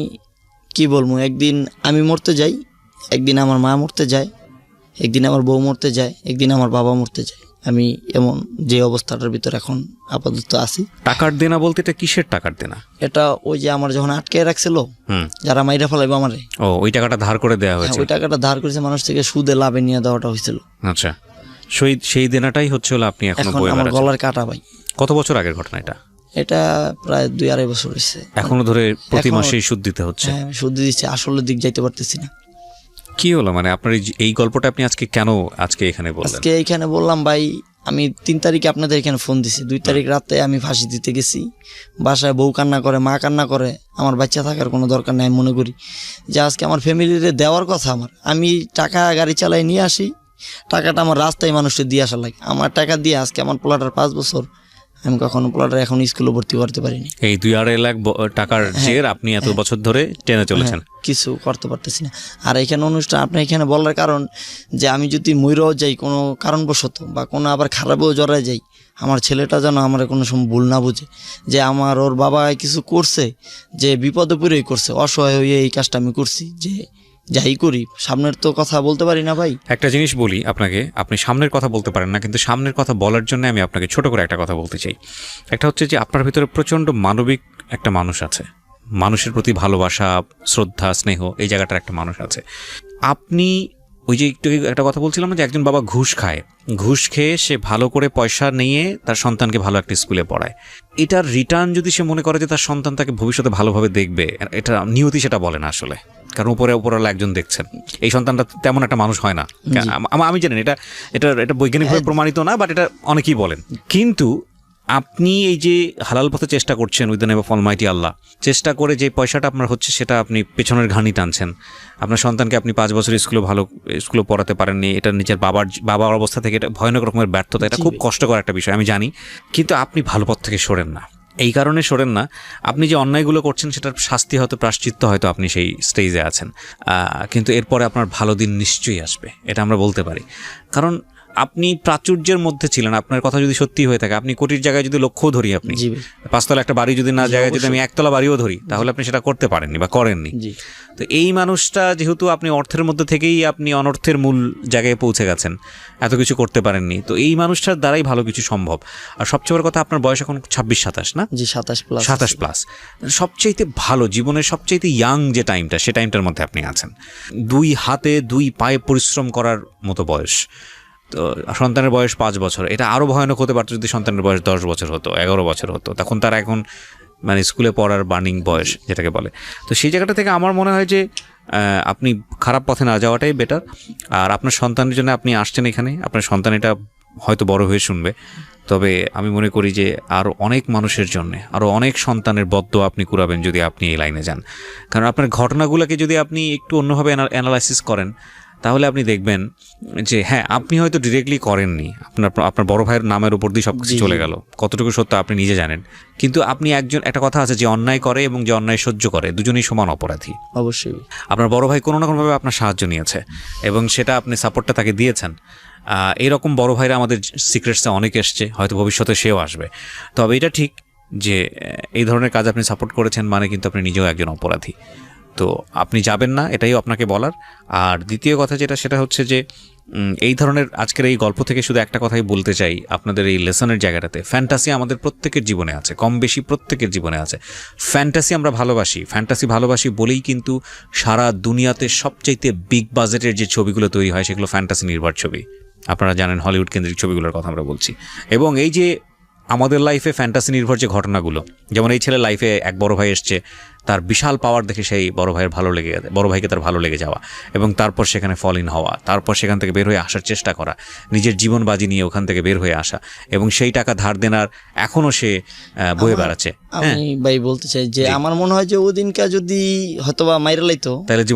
কি বলবো, একদিন আমি মরতে যাই, একদিন আমার মা মরতে যায়, একদিন আমার বউ মরতে যায়, একদিন আমার বাবা মরতে যায়। আমি এমন যে অবস্থাটার ভিতরে এখন আপাতত আছি। টাকার দেনা বলতে এটা কিসের টাকার দেনা? এটা ওই যে আমার যখন আটকে রাখছিল, যারা মাইরা ফেলাইবো আমারে, ওই টাকাটা ধার করে দেওয়া হয়েছে। ওই টাকাটা ধার করেছে মানুষ থেকে, সুদে লাভে নিয়ে দেওয়াটা হয়েছিল। আচ্ছা, সেই দেনাটাই হচ্ছে হলো আপনি এখন আমার গলার কাটা ভাই। কত বছর আগের ঘটনা এটা? এটা প্রায় 2-2.5 বছর হয়েছে। এখনো ধরে প্রতি মাসেই সুদ দিতে হচ্ছে? হ্যাঁ, সুদ দিচ্ছি, আসলের দিক যাইতে পারতেছি না। কি হলো মানে আপনার এই গল্পটা আপনি আজকে এখানে বললেন? আজকে এইখানে বললাম ভাই, আমি 3 তারিখে আপনাদের এখানে ফোন দিছি, 2 তারিখ রাতে আমি ফাঁসি দিতে গেছি। বাসায় বউ কান্না করে, মা কান্না করে, আমার বাচ্চা থাকার কোনো দরকার নেই। আমি মনে করি যে আজকে আমার ফ্যামিলিতে দেওয়ার কথা, আমি টাকা গাড়ি চালাই নিয়ে আসি, টাকাটা আমার রাস্তায় মানুষকে দিয়ে আসা লাগে। আমার টাকা দিয়ে আজকে আমার পোলাটার 5 বছর, আমি কখনো পোলাটার এখন স্কুলে ভর্তি করতে পারিনি। এই 2-2.5 লাখ টাকার জের আপনি এত বছর ধরে টেনে চলেছেন, কিছু করতে পারতেছি না। আর এখানে অনুষ্ঠান আপনি এখানে বলার কারণ, যে আমি যদি ময়ূরও যাই কোনো কারণবশত, বা কোনো আবার খারাপেও জড়ায় যাই, আমার ছেলেটা যেন আমার কোনো সময় ভুল না বুঝে, যে আমার ওর বাবা কিছু করছে, যে বিপদে পড়েই করছে, অসহায় হয়ে এই কাজটা আমি করছি। যে যাই করি, সামনের তো কথা বলতে পারি না ভাই। একটা জিনিস বলি আপনাকে, আপনি সামনের কথা বলতে পারেন না, কিন্তু সামনের কথা বলার জন্য আমি আপনাকে ছোট করে একটা কথা বলতে চাই। একটা হচ্ছে যে আপনার ভিতরে প্রচণ্ড মানবিক একটা মানুষ আছে, মানুষের প্রতি ভালোবাসা, শ্রদ্ধা, স্নেহ, এই জায়গাটার একটা মানুষ আছে। আপনি ওই যে একটু একটা কথা বলছিলাম যে একজন বাবা ঘুষ খেয়ে সে ভালো করে পয়সা নিয়ে তার সন্তানকে ভালো একটা স্কুলে পড়ায়, এটার রিটার্ন যদি সে মনে করে যে তার সন্তান তাকে ভবিষ্যতে ভালোভাবে দেখবে, এটা নিয়তি সেটা বলে না আসলে, কারণ উপরওয়ালা একজন দেখছেন। এই সন্তানটা তেমন একটা মানুষ হয় না, আমি জানেন, এটা বৈজ্ঞানিকভাবে প্রমাণিত না, বাট এটা অনেকেই বলেন। কিন্তু আপনি এই যে হালাল পথে চেষ্টা করছেন, with the name of almighty Allah, চেষ্টা করে যে পয়সাটা আপনার হচ্ছে সেটা আপনি পেছনের ঘানি টানছেন। আপনার সন্তানকে আপনি 5 বছর স্কুলে পড়াতে পারেননি, এটা নিজের বাবার অবস্থা থেকে এটা ভয়ানক রকমের ব্যর্থতা, এটা খুব কষ্টকর একটা বিষয় আমি জানি। কিন্তু আপনি ভালো পথ থেকে সরেন না, এই কারণে সরেন না, আপনি যে অন্যায়গুলো করছেন সেটার শাস্তি হয়তো, প্রায়শ্চিত্ত হয়তো আপনি সেই স্টেজে আছেন, কিন্তু এরপরে আপনার ভালো দিন নিশ্চয়ই আসবে, এটা আমরা বলতে পারি। কারণ আপনি প্রাচুর্যের মধ্যে ছিলেন, আপনার কথা যদি সত্যি হয়ে থাকে, আপনি কোটির জায়গায় যদি লক্ষ্যও ধরি, আপনি 5 তলা একটা বাড়ি যদি না জায়গায় যদি আমি 1 তলা বাড়িও ধরি, তাহলে আপনি সেটা করতে পারেননি বা করেননি। তো এই মানুষটা যেহেতু আপনি অর্থের মধ্যে থেকেই আপনি অনর্থের মূল জায়গায় পৌঁছে গেছেন, এত কিছু করতে পারেননি, তো এই মানুষটার দ্বারাই ভালো কিছু সম্ভব। আর সবচেয়ে বড় কথা, আপনার বয়স এখন 26-27 না? জি, 27 প্লাস। সবচাইতে ভালো, জীবনের সবচাইতে ইয়াং যে টাইমটা, সে টাইমটার মধ্যে আপনি আছেন। 2 হাতে 2 পায়ে পরিশ্রম করার মতো বয়স। তো সন্তানের বয়স 5 বছর, এটা আরও ভয়ানক হতে পারতো যদি সন্তানের বয়স 10 বছর হতো, 11 বছর হতো, তখন তারা এখন মানে স্কুলে পড়ার বার্নিং বয়স যেটাকে বলে। তো সেই জায়গাটা থেকে আমার মনে হয় যে আপনি খারাপ পথে না যাওয়াটাই বেটার। আর আপনার সন্তানের জন্য আপনি আসছেন এখানে, আপনার সন্তান এটা হয়তো বড় হয়ে শুনবে, তবে আমি মনে করি যে আরও অনেক মানুষের জন্যে, আরও অনেক সন্তানের বদ্দোয়া আপনি কুড়াবেন যদি আপনি এই লাইনে যান। কারণ আপনার ঘটনাগুলোকে যদি আপনি একটু অন্যভাবে অ্যানালাইসিস করেন, তাহলে আপনি দেখবেন যে হ্যাঁ, আপনি হয়তো ডিরেক্টলি করেননি, আপনার বড় ভাইয়ের নামের উপর দিয়ে সব কিছু জি, চলে জি। গেল, কতটুকু সত্য আপনি নিজে জানেন। কিন্তু আপনি একটা কথা আছে যে অন্যায় করে এবং যে অন্যায় সহ্য করে দুজনেই সমান অপরাধী। অবশ্যই। আপনার বড় ভাই কোনো না কোনোভাবে আপনার সাহায্য নিয়েছে এবং সেটা আপনি সাপোর্টটা তাকে দিয়েছেন। এইরকম বড় ভাইরা আমাদের সিক্রেটসে অনেক এসছে, হয়তো ভবিষ্যতে সেও আসবে। তবে এটা ঠিক যে এই ধরনের কাজ আপনি সাপোর্ট করেছেন মানে কিন্তু আপনি নিজেও একজন অপরাধী। তো আপনি যাবেন না, এটাই আপনাকে বলার। আর দ্বিতীয় কথা সেটা হচ্ছে যে এই ধরনের আজকের এই গল্প থেকে শুধু একটা কথাই বলতে চাই আপনাদের এই লেসনের জায়গাটাতে, ফ্যান্টাসি আমাদের প্রত্যেকের জীবনে আছে, কম বেশি প্রত্যেকের জীবনে আছে। ফ্যান্টাসি আমরা ফ্যান্টাসি ভালোবাসি বলেই কিন্তু সারা দুনিয়াতে সবচাইতে বিগ বাজেটের যে ছবিগুলো তৈরি হয় সেগুলো ফ্যান্টাসি নির্ভর ছবি। আপনারা জানেন হলিউড কেন্দ্রিক ছবিগুলোর কথা আমরা বলছি। এবং এই যে আমাদের লাইফে ফ্যান্টাসি নির্ভর যে ঘটনাগুলো, যেমন এই ছেলের লাইফে এক বড় ভাই এসছে, তার বিশাল পাওয়ার দেখে সেই বড় ভাইকে তার ভালো লেগে যাওয়া এবং তারপর সেখানে ফল ইন হওয়া, তারপর সেখান থেকে বের হয়ে আসার চেষ্টা করা, নিজের জীবন বাজি নিয়ে ওখান থেকে বের হয়ে আসা এবং সেই টাকা ধার দেনার এখনও সে বয়ে বেড়াচ্ছে। আমি ভাই বলতে চাই যে আমার মনে হয় যে ওদিনকা যদি হয়তোবা মাইরা লাইতো তাহলে জীবন